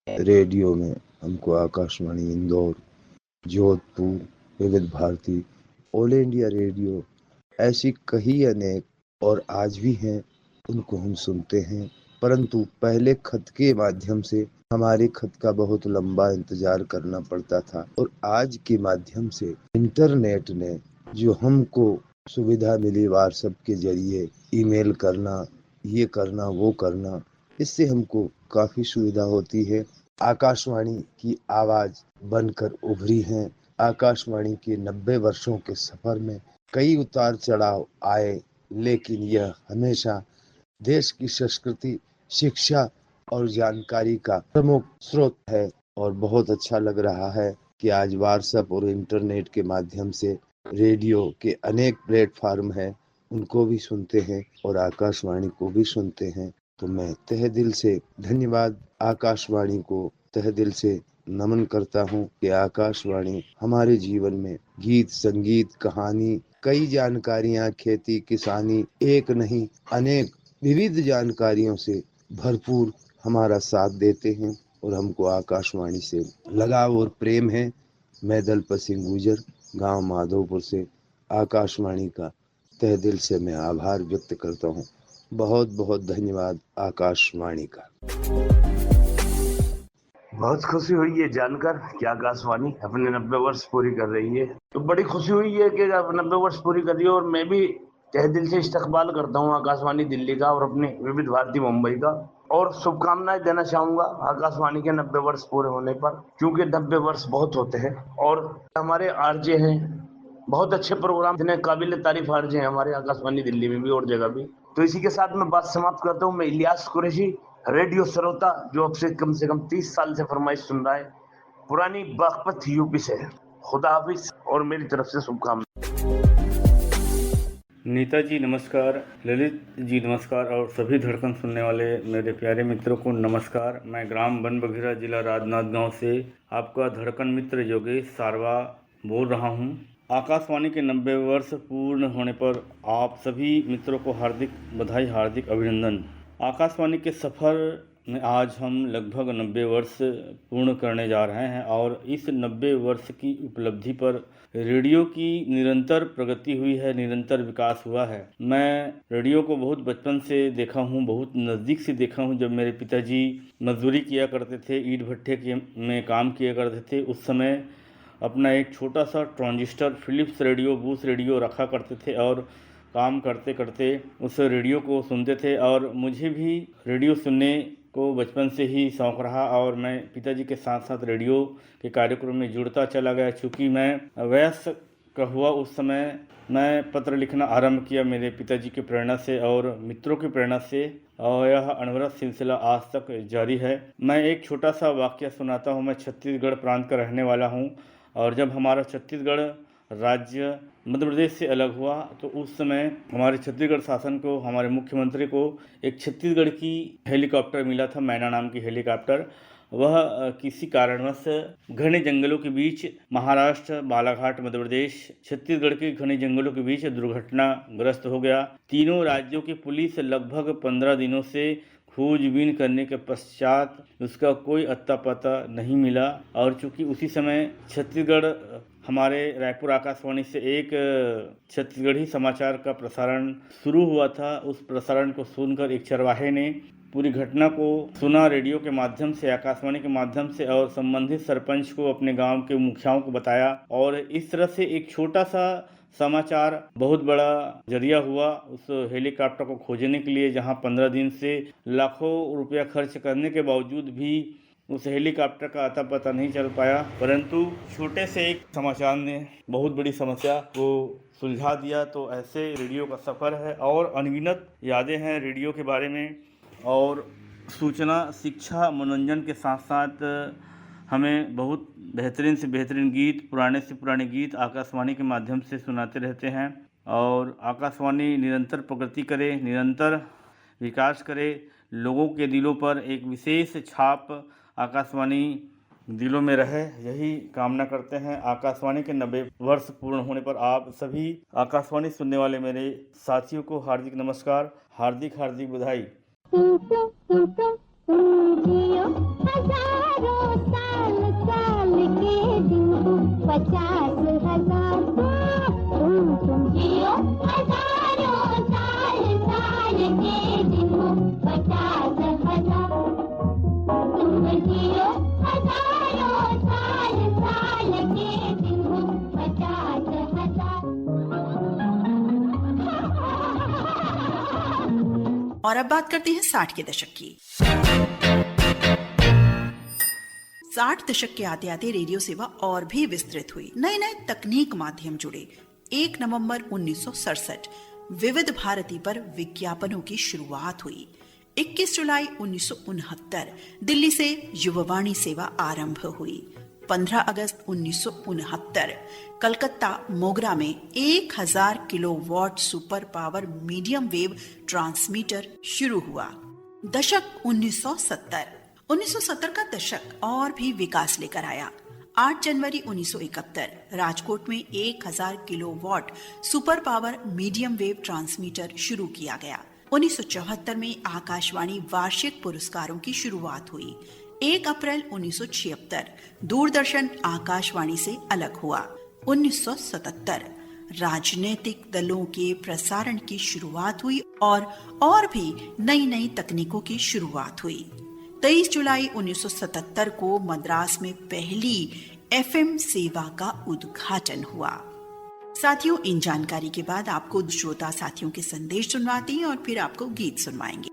रेडियो में हमको आकाशवाणी इंदौर, जोधपुर, विविध भारती, ऑल इंडिया रेडियो, ऐसी कई अनेक और आज भी हैं, उनको हम सुनते हैं। परंतु पहले खत के माध्यम से हमारे खत का बहुत लंबा इंतजार करना पड़ता था, और आज के माध्यम से इंटरनेट ने जो हमको सुविधा मिली व्हाट्सएप के जरिए ईमेल करना, ये करना, वो करना, इससे हमको काफ़ी सुविधा होती है। आकाशवाणी की आवाज़ बनकर उभरी हैं। आकाशवाणी के 90 वर्षों के सफ़र में कई उतार चढ़ाव आए, लेकिन यह हमेशा देश की संस्कृति, शिक्षा और जानकारी का प्रमुख स्रोत है। और बहुत अच्छा लग रहा है कि आज व्हाट्सएप और इंटरनेट के माध्यम से रेडियो के अनेक प्लेटफार्म हैं, उनको भी सुनते हैं और आकाशवाणी को भी सुनते हैं। तो मैं तहे दिल से धन्यवाद आकाशवाणी को तहे दिल से नमन करता हूँ कि आकाशवाणी हमारे जीवन में गीत, संगीत, कहानी, कई जानकारियाँ, खेती, किसानी, एक नहीं अनेक विविध जानकारियों से भरपूर हमारा साथ देते हैं, और हमको आकाशवाणी से लगाव और प्रेम है। मैं दलपत सिंह गुजर, गांव माधोपुर से आकाशवाणी का तहे दिल से मैं आभार व्यक्त करता हूँ। बहुत बहुत धन्यवाद आकाशवाणी का। बहुत खुशी हुई है जानकर कि आकाशवाणी अपने 90 वर्ष पूरी कर रही है। तो बड़ी खुशी हुई है कि आप 90 वर्ष पूरी कर रही है, और मैं भी तहे दिल से इस्तकबाल करता हूँ आकाशवाणी दिल्ली का और अपने विविध भारती मुंबई का, और शुभकामनाएं देना चाहूंगा आकाशवाणी के 90 वर्ष पूरे होने पर, क्योंकि 90 वर्ष बहुत होते हैं। और हमारे आरजे हैं, बहुत अच्छे प्रोग्राम, इतने काबिल तारीफ आरजे हैं हमारे आकाशवाणी दिल्ली में भी और जगह भी। तो इसी के साथ मैं बात समाप्त करता हूँ। मैं इलियास कुरैशी, रेडियो श्रोता, जो अब से कम 30 साल से फरमाइश सुन रहा है, पुरानी बागपत यूपी से। खुदा हाफिज और मेरी तरफ से शुभकामनाएं। नीता जी नमस्कार, ललित जी नमस्कार, और सभी धड़कन सुनने वाले मेरे प्यारे मित्रों को नमस्कार। मैं ग्राम बन बघीरा, जिला राजनांदगांव से आपका धड़कन मित्र योगेश सारवा बोल रहा हूं। आकाशवाणी के 90 वर्ष पूर्ण होने पर आप सभी मित्रों को हार्दिक बधाई, हार्दिक अभिनंदन। आकाशवाणी के सफ़र में आज हम लगभग 90 वर्ष पूर्ण करने जा रहे हैं, और इस 90 वर्ष की उपलब्धि पर रेडियो की निरंतर प्रगति हुई है, निरंतर विकास हुआ है। मैं रेडियो को बहुत बचपन से देखा हूँ, बहुत नज़दीक से देखा हूँ। जब मेरे पिताजी मजदूरी किया करते थे, ईंट भट्ठे में काम किया करते थे, उस समय अपना एक छोटा सा ट्रांजिस्टर फिलिप्स रेडियो, बूस रेडियो रखा करते थे, और काम करते करते उस रेडियो को सुनते थे। और मुझे भी रेडियो सुनने को बचपन से ही शौक़ रहा, और मैं पिताजी के साथ साथ रेडियो के कार्यक्रम में जुड़ता चला गया। चूँकि मैं वयस्क का हुआ उस समय मैं पत्र लिखना आरंभ किया मेरे पिताजी की प्रेरणा से और मित्रों की प्रेरणा से, और यह अनवरत सिलसिला आज तक जारी है। मैं एक छोटा सा वाक़या सुनाता हूँ। मैं छत्तीसगढ़ प्रांत का रहने वाला हूँ, और जब हमारा छत्तीसगढ़ राज्य मध्य प्रदेश से अलग हुआ तो उस समय हमारे छत्तीसगढ़ शासन को, हमारे मुख्यमंत्री को एक छत्तीसगढ़ की हेलीकॉप्टर मिला था, मैना नाम की हेलीकॉप्टर। वह किसी कारणवश घने जंगलों के बीच, महाराष्ट्र, बालाघाट, मध्य प्रदेश, छत्तीसगढ़ के घने जंगलों के बीच दुर्घटनाग्रस्त हो गया। तीनों राज्यों की पुलिस लगभग 15 दिनों से खोजबीन करने के पश्चात उसका कोई अत्ता पता नहीं मिला। और चूँकि उसी समय छत्तीसगढ़, हमारे रायपुर आकाशवाणी से एक छत्तीसगढ़ी समाचार का प्रसारण शुरू हुआ था। उस प्रसारण को सुनकर एक चरवाहे ने पूरी घटना को सुना रेडियो के माध्यम से, आकाशवाणी के माध्यम से, और संबंधित सरपंच को, अपने गांव के मुखियाओं को बताया। और इस तरह से एक छोटा सा समाचार बहुत बड़ा जरिया हुआ उस हेलीकॉप्टर को खोजने के लिए, जहां 15 दिन से लाखों रुपया खर्च करने के बावजूद भी उस हेलीकॉप्टर का अता पता नहीं चल पाया। परंतु छोटे से एक समाचार ने बहुत बड़ी समस्या को सुलझा दिया। तो ऐसे रेडियो का सफ़र है और अनगिनत यादें हैं रेडियो के बारे में। और सूचना, शिक्षा, मनोरंजन के साथ साथ हमें बहुत बेहतरीन से बेहतरीन गीत, पुराने से पुराने गीत आकाशवाणी के माध्यम से सुनाते रहते हैं। और आकाशवाणी निरंतर प्रगति करे, निरंतर विकास करे, लोगों के दिलों पर एक विशेष छाप आकाशवाणी दिलों में रहे, यही कामना करते हैं। आकाशवाणी के 90 वर्ष पूर्ण होने पर आप सभी आकाशवाणी सुनने वाले मेरे साथियों को हार्दिक नमस्कार, हार्दिक हार्दिक बधाई। और अब बात करते हैं 60 के दशक की। 60 दशक के आते आते रेडियो सेवा और भी विस्तृत हुई, नए नए तकनीक माध्यम जुड़े। 1 नवंबर 1967 विविध भारती पर विज्ञापनों की शुरुआत हुई। 21 जुलाई 1969 दिल्ली से युववाणी सेवा आरंभ हुई। 15 अगस्त 1969 कलकत्ता मोगरा में 1000 kilowatt super power medium wave transmitter शुरू हुआ। दशक 1970 का दशक और भी विकास लेकर आया। 8 जनवरी 1971 राजकोट में 1000 kilowatt super power medium wave transmitter शुरू किया गया। 1974 में आकाशवाणी वार्षिक पुरस्कारों की शुरुआत हुई। 1 अप्रैल 1976 दूरदर्शन आकाशवाणी से अलग हुआ। 1977 राजनीतिक दलों के प्रसारण की शुरुआत हुई और भी नई नई तकनीकों की शुरुआत हुई। 23 जुलाई 1977 को मद्रास में पहली FM सेवा का उद्घाटन हुआ। साथियों, इन जानकारी के बाद आपको श्रोता साथियों के संदेश सुनवाते हैं और फिर आपको गीत सुनवाएंगे।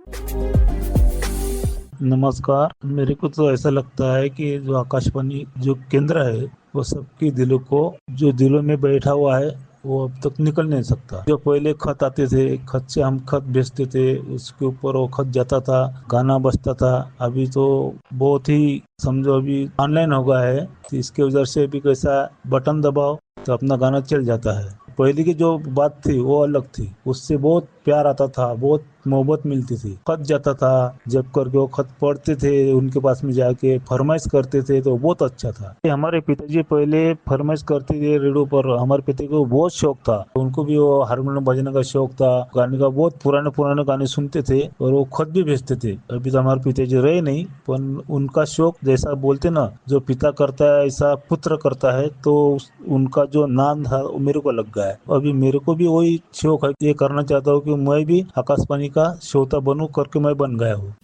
नमस्कार। मेरे को तो ऐसा लगता है कि जो आकाशवाणी जो केंद्र है वो सबके दिलों को, जो दिलों में बैठा हुआ है वो अब तक निकल नहीं सकता। जो पहले खत आते थे, खत से हम खत भेजते थे, उसके ऊपर वो खत जाता था, गाना बजता था। अभी तो बहुत ही समझो अभी ऑनलाइन हो गया है, तो इसके वजह से भी कैसा बटन दबाओ तो अपना गाना चल जाता है। पहले की जो बात थी वो अलग थी, उससे बहुत प्यार आता था, बहुत मोहब्बत मिलती थी। खत जाता था, जब करके वो खत पढ़ते थे, उनके पास में जाके फरमाइश करते थे तो बहुत अच्छा था। हमारे पिताजी पहले फरमाइश करते थे रेडियो पर। हमारे पिता को बहुत शौक था, उनको भी वो हारमोनियम बजाने का शौक था, गाने का बहुत पुराने गाने सुनते थे और वो खत भी भेजते थे। अभी तो हमारे पिताजी रहे नहीं, पर उनका शौक जैसा बोलते ना, जो पिता करता है ऐसा पुत्र करता है, तो उनका जो नाम था वो मेरे को लग गया है। अभी मेरे को भी वही शौक है, ये करना चाहता हूँ कि मैं भी आकाशवाणी का श्रोता बनूं, करके मैं बन गया हूँ।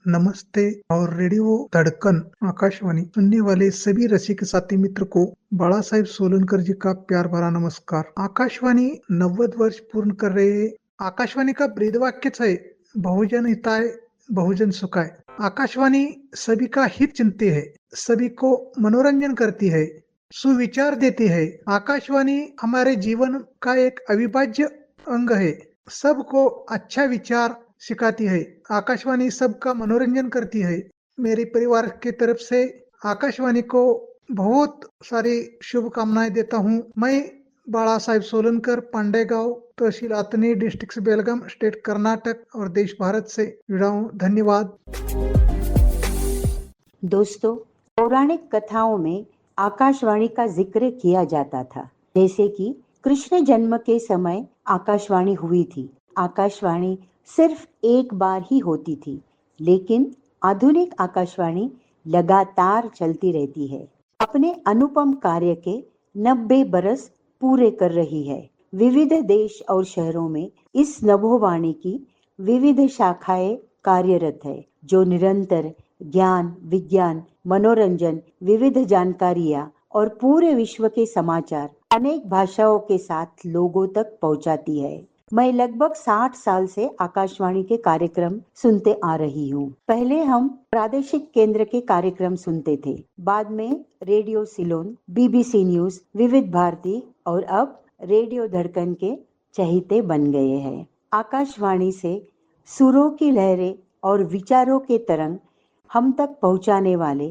नमस्ते और रेडियो धड़कन आकाशवाणी सुनने वाले सभी रसिक साथी मित्र को बाला साहेब सोलनकर जी का प्यार भरा नमस्कार। आकाशवाणी 90 वर्ष पूर्ण कर रहे हैं। आकाशवाणी का ब्रीद वाक्यच है, बहुजन हिताय बहुजन सुखाय। आकाशवाणी सभी का हित चिंतती है, सभी को मनोरंजन करती है, सुविचार देती है। आकाशवाणी हमारे जीवन का एक अविभाज्य अंग है, सबको अच्छा विचार सिखाती है। आकाशवाणी सबका मनोरंजन करती है। मेरे परिवार की तरफ से आकाशवाणी को बहुत सारी शुभकामनाएं देता हूँ। मैं बाला साहेब सोलनकर, पांडेगांव, तहसील अतनी, डिस्ट्रिक्ट बेलगाम, स्टेट कर्नाटक और देश भारत से जुड़ा हूँ। धन्यवाद। दोस्तों, पौराणिक कथाओं में आकाशवाणी का जिक्र किया जाता था, जैसे कि कृष्ण जन्म के समय आकाशवाणी हुई थी। आकाशवाणी सिर्फ एक बार ही होती थी, लेकिन आधुनिक आकाशवाणी लगातार चलती रहती है। अपने अनुपम कार्य के 90 बरस पूरे कर रही है। विविध देश और शहरों में इस नभोवाणी की विविध शाखाएं कार्यरत है जो निरंतर ज्ञान, विज्ञान, मनोरंजन, विविध जानकारियां और पूरे विश्व के समाचार अनेक भाषाओं के साथ लोगों तक पहुंचाती है। मैं लगभग 60 साल से आकाशवाणी के कार्यक्रम सुनते आ रही हूँ। पहले हम प्रादेशिक केंद्र के कार्यक्रम सुनते थे, बाद में रेडियो सिलोन, BBC न्यूज, विविध भारती और अब रेडियो धड़कन के चहेते बन गए हैं। आकाशवाणी से सुरों की लहरें और विचारों के तरंग हम तक पहुंचाने वाले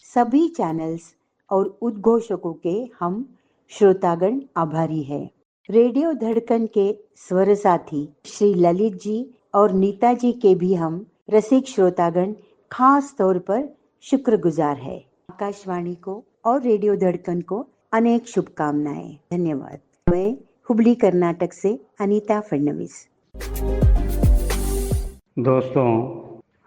सभी चैनल्स और उद्घोषकों के हम श्रोतागण आभारी हैं। रेडियो धड़कन के स्वर साथी श्री ललित जी और नीता जी के भी हम रसिक श्रोतागण खास तौर पर शुक्रगुजार है। आकाशवाणी को और रेडियो धड़कन को अनेक शुभकामनाएं। धन्यवाद। मैं हुबली कर्नाटक से अनीता फडणवीस। दोस्तों,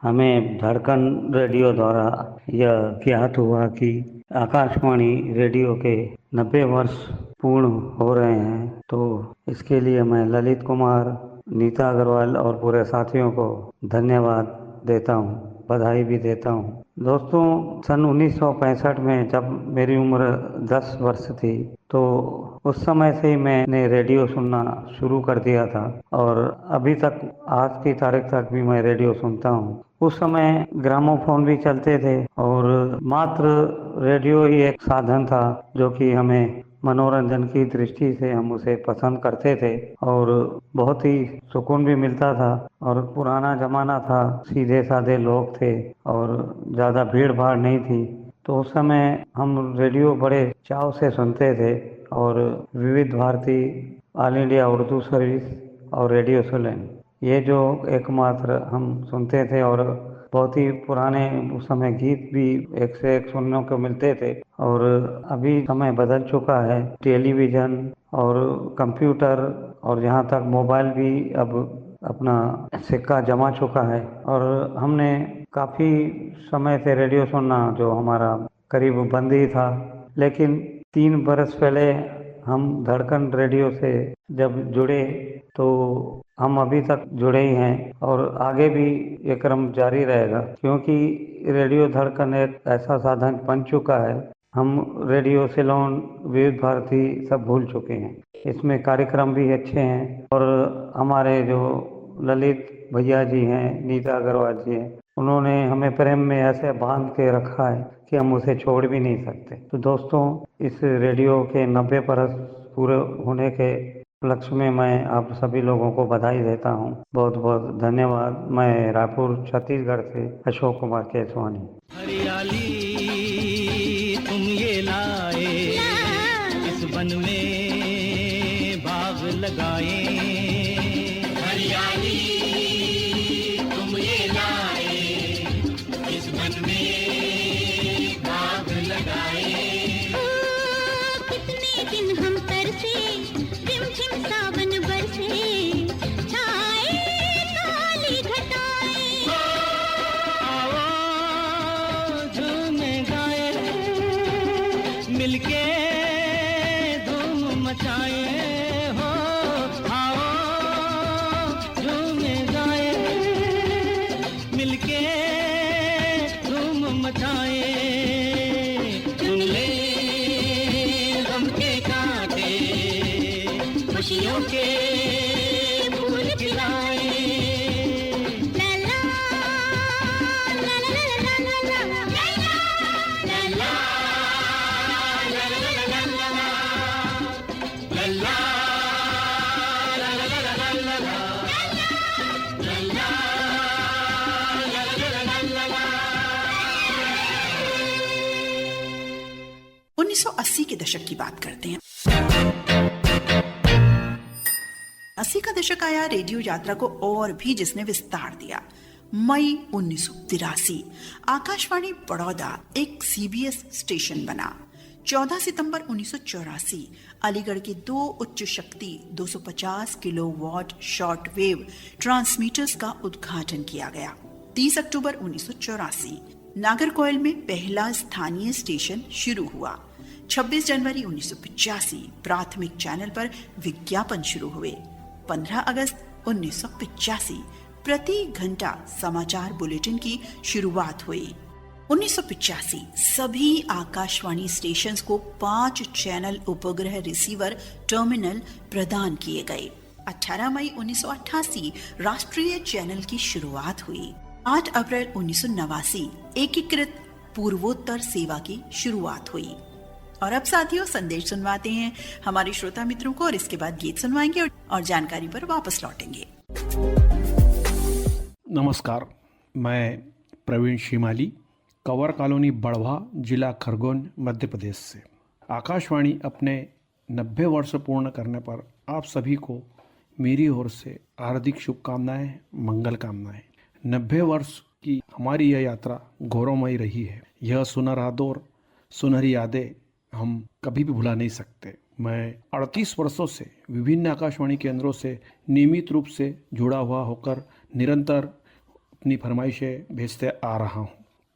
हमें धड़कन रेडियो द्वारा यह ज्ञात हुआ कि आकाशवाणी रेडियो के 90 वर्ष पूर्ण हो रहे हैं, तो इसके लिए मैं ललित कुमार, नीता अग्रवाल और पूरे साथियों को धन्यवाद देता हूँ, बधाई भी देता हूँ। दोस्तों, सन 1965 में जब मेरी उम्र 10 वर्ष थी तो उस समय से ही मैंने रेडियो सुनना शुरू कर दिया था और अभी तक आज की तारीख तक भी मैं रेडियो सुनता हूँ। उस समय ग्रामोफोन भी चलते थे और मात्र रेडियो ही एक साधन था जो कि हमें मनोरंजन की दृष्टि से हम उसे पसंद करते थे और बहुत ही सुकून भी मिलता था। और पुराना जमाना था, सीधे साधे लोग थे और ज़्यादा भीड़ भाड़ नहीं थी, तो उस समय हम रेडियो बड़े चाव से सुनते थे। और Vividh Bharati, all India Urdu service और रेडियो सिलोन, ये जो एकमात्र हम सुनते थे और बहुत ही पुराने उस समय गीत भी एक से एक सुनने को मिलते थे। और अभी समय बदल चुका है, टेलीविज़न और कंप्यूटर और यहाँ तक मोबाइल भी अब अपना सिक्का जमा चुका है। और हमने काफ़ी समय से रेडियो सुनना जो हमारा करीब बंद ही था, लेकिन 3 बरस पहले हम धड़कन रेडियो से जब जुड़े तो हम अभी तक जुड़े ही हैं और आगे भी ये क्रम जारी रहेगा, क्योंकि रेडियो धड़कन एक ऐसा साधन बन चुका है। हम रेडियो सिलोन, विविध भारती सब भूल चुके हैं। इसमें कार्यक्रम भी अच्छे हैं और हमारे जो ललित भैया जी हैं, नीता अग्रवाल जी हैं, उन्होंने हमें प्रेम में ऐसे बांध के रखा है कि हम उसे छोड़ भी नहीं सकते। तो दोस्तों, इस रेडियो के 90 बरस पूरे होने के उपलक्ष्य में मैं आप सभी लोगों को बधाई देता हूँ। बहुत बहुत धन्यवाद। मैं रायपुर छत्तीसगढ़ से अशोक कुमार केसवानी। हरियाली तुम ये लाए, इस वन में बाग लगाए। हरियाली तुम ये लाए, इस वन में बाग लगाए। कितने दिन हम तरसे, रिमझिम सावन बरसे, छाए काली घटाएं। आओ झूमे गाए, मिलके धूम मचाए। हो आओ झूमे गाए, मिलके धूम मचाए। चुन ले गम के कांटे, खुशियों के फूल खिलाए। ला ला ला ला ला ला ला ला ला ला ला उन्नीस 1980 के दशक की बात करते हैं। 80 का दशक आया, रेडियो यात्रा को और भी जिसने विस्तार दिया। मई 1983 आकाशवाणी बड़ौदा एक CBS स्टेशन बना। 14 सितंबर 1984 अलीगढ़ के 2 उच्च शक्ति 250 किलोवाट शॉर्ट वेव ट्रांसमीटर्स का उद्घाटन किया गया। 30 अक्टूबर 1984 नागरकोइल में पहला स्थानीय स्टेशन शुरू हुआ। 26 जनवरी 1985 प्राथमिक चैनल पर विज्ञापन शुरू हुए। 15 अगस्त 1985 प्रति घंटा समाचार बुलेटिन की शुरुआत हुई। 1985 सभी आकाशवाणी स्टेशंस को 5 चैनल उपग्रह रिसीवर टर्मिनल प्रदान किए गए। 18 मई 1988 राष्ट्रीय चैनल की शुरुआत हुई। 8 अप्रैल 1989 एकीकृत पूर्वोत्तर सेवा की शुरुआत हुई। और अब साथियों संदेश सुनवाते हैं हमारे श्रोता मित्रों को और इसके बाद गीत सुनवाएंगे और जानकारी पर वापस लौटेंगे। नमस्कार, मैं प्रवीण शिमाली, कंवर कॉलोनी बड़वा, जिला खरगोन, मध्य प्रदेश से। आकाशवाणी अपने 90 वर्ष पूर्ण करने पर आप सभी को मेरी ओर से हार्दिक शुभकामनाएं, मंगल कामनाएं। 90 वर्ष की हमारी यह यात्रा गौरवमयी रही है। यह सुनहरा दौर, सुनहरी यादें हम कभी भी भुला नहीं सकते। मैं 38 वर्षों से विभिन्न आकाशवाणी केंद्रों से नियमित रूप से जुड़ा हुआ होकर निरंतर अपनी फरमाइशें भेजते आ रहा हूँ।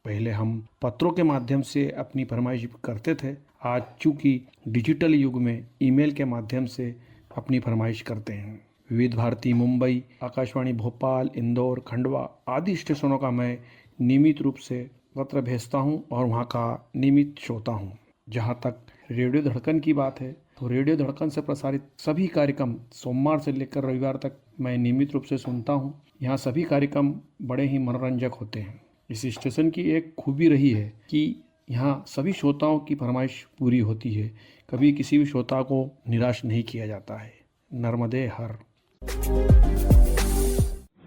पहले हम पत्रों के माध्यम से अपनी फरमाइश करते थे। आज चूँकि डिजिटल युग में ईमेल के माध्यम से अपनी फरमाइश करते हैं। विविध भारती मुंबई, आकाशवाणी भोपाल, इंदौर, खंडवा आदि स्टेशनों का मैं नियमित रूप से पत्र भेजता हूँ और वहाँ का नियमित श्रोता हूँ। जहाँ तक रेडियो धड़कन की बात है तो रेडियो धड़कन से प्रसारित सभी कार्यक्रम सोमवार से लेकर रविवार तक मैं नियमित रूप से सुनता हूँ। यहाँ सभी कार्यक्रम बड़े ही मनोरंजक होते हैं। इस स्टेशन की एक खूबी रही है कि यहाँ सभी श्रोताओं की फरमाइश पूरी होती है। कभी किसी भी श्रोता को निराश नहीं किया जाता है। नर्मदे हर।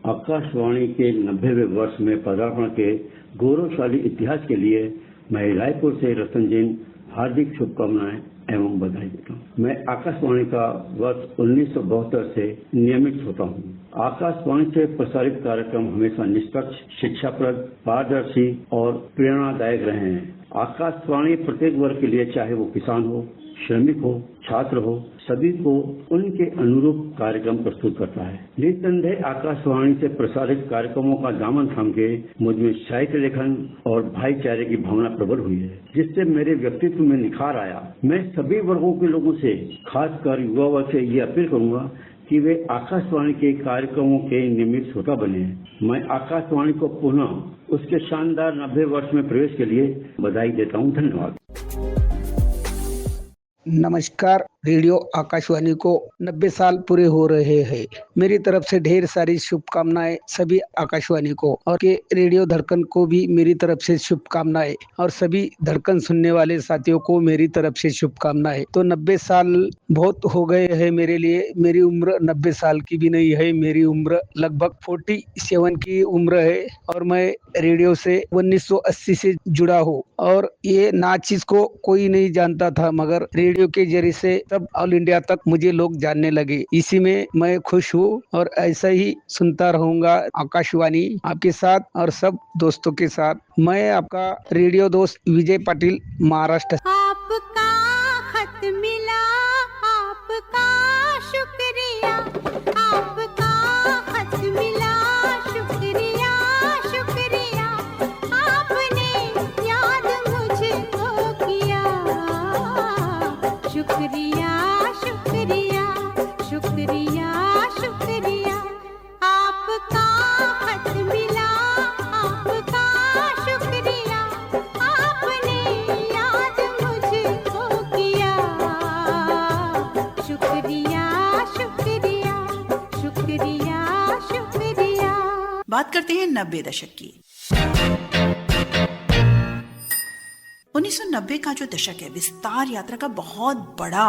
आकाशवाणी के 90वें वर्ष में पदार्पण के गौरवशाली इतिहास के लिए मैं रायपुर से रतन जैन हार्दिक शुभकामनाएं एवं बधाई देता हूँ। मैं आकाशवाणी का वर्ष 1972 से नियमित होता हूँ। आकाशवाणी से प्रसारित कार्यक्रम हमेशा निष्पक्ष, शिक्षाप्रद, पारदर्शी और प्रेरणादायक रहे हैं। आकाशवाणी प्रत्येक वर्ग के लिए, चाहे वो किसान हो, श्रमिक हो, छात्र हो, सभी को उनके अनुरूप कार्यक्रम प्रस्तुत करता है। निस्संदेह आकाशवाणी से प्रसारित कार्यक्रमों का दामन थाम के मुझ में साहित्य लेखन और भाईचारे की भावना प्रबल हुई है, जिससे मेरे व्यक्तित्व में निखार आया। मैं सभी वर्गों के लोगों से, खासकर युवा वर्ग से ये अपील करूंगा कि वे आकाशवाणी के कार्यक्रमों के नियमित श्रोता बने। मैं आकाशवाणी को पुनः उसके शानदार 90 वर्ष में प्रवेश के लिए बधाई देता हूँ। धन्यवाद। नमस्कार, रेडियो आकाशवाणी को 90 साल पूरे हो रहे हैं। मेरी तरफ से ढेर सारी शुभकामनाएं सभी आकाशवाणी को, और के रेडियो धड़कन को भी मेरी तरफ से शुभकामनाएं, और सभी धड़कन सुनने वाले साथियों को मेरी तरफ से शुभकामनाएं। तो 90 साल बहुत हो गए हैं मेरे लिए। मेरी उम्र 90 साल की भी नहीं है, मेरी उम्र लगभग 47 की उम्र है, और मैं रेडियो से 1980 से जुड़ा हूँ। और ये नाचीज को कोई नहीं जानता था, मगर रेडियो के जरिए से सब ऑल इंडिया तक मुझे लोग जानने लगे। इसी में मैं खुश हूँ और ऐसा ही सुनता रहूंगा आकाशवाणी आपके साथ और सब दोस्तों के साथ। मैं आपका रेडियो दोस्त विजय पाटिल, महाराष्ट्र। आपका खत मिला, आपका शुक्रिया, आपका खत मिला, शुक्रिया शुक्रिया, आपने याद मुझको किया, शुक्रिया शुक्रिया शुक्रिया शुक्रिया, आपका खत मिला, आपका शुक्रिया, आपने याद मुझको किया, शुक्रिया शुक्रिया शुक्रिया शुक्रिया। बात करते हैं 90 दशक की। 1990 का जो दशक है विस्तार यात्रा का बहुत बड़ा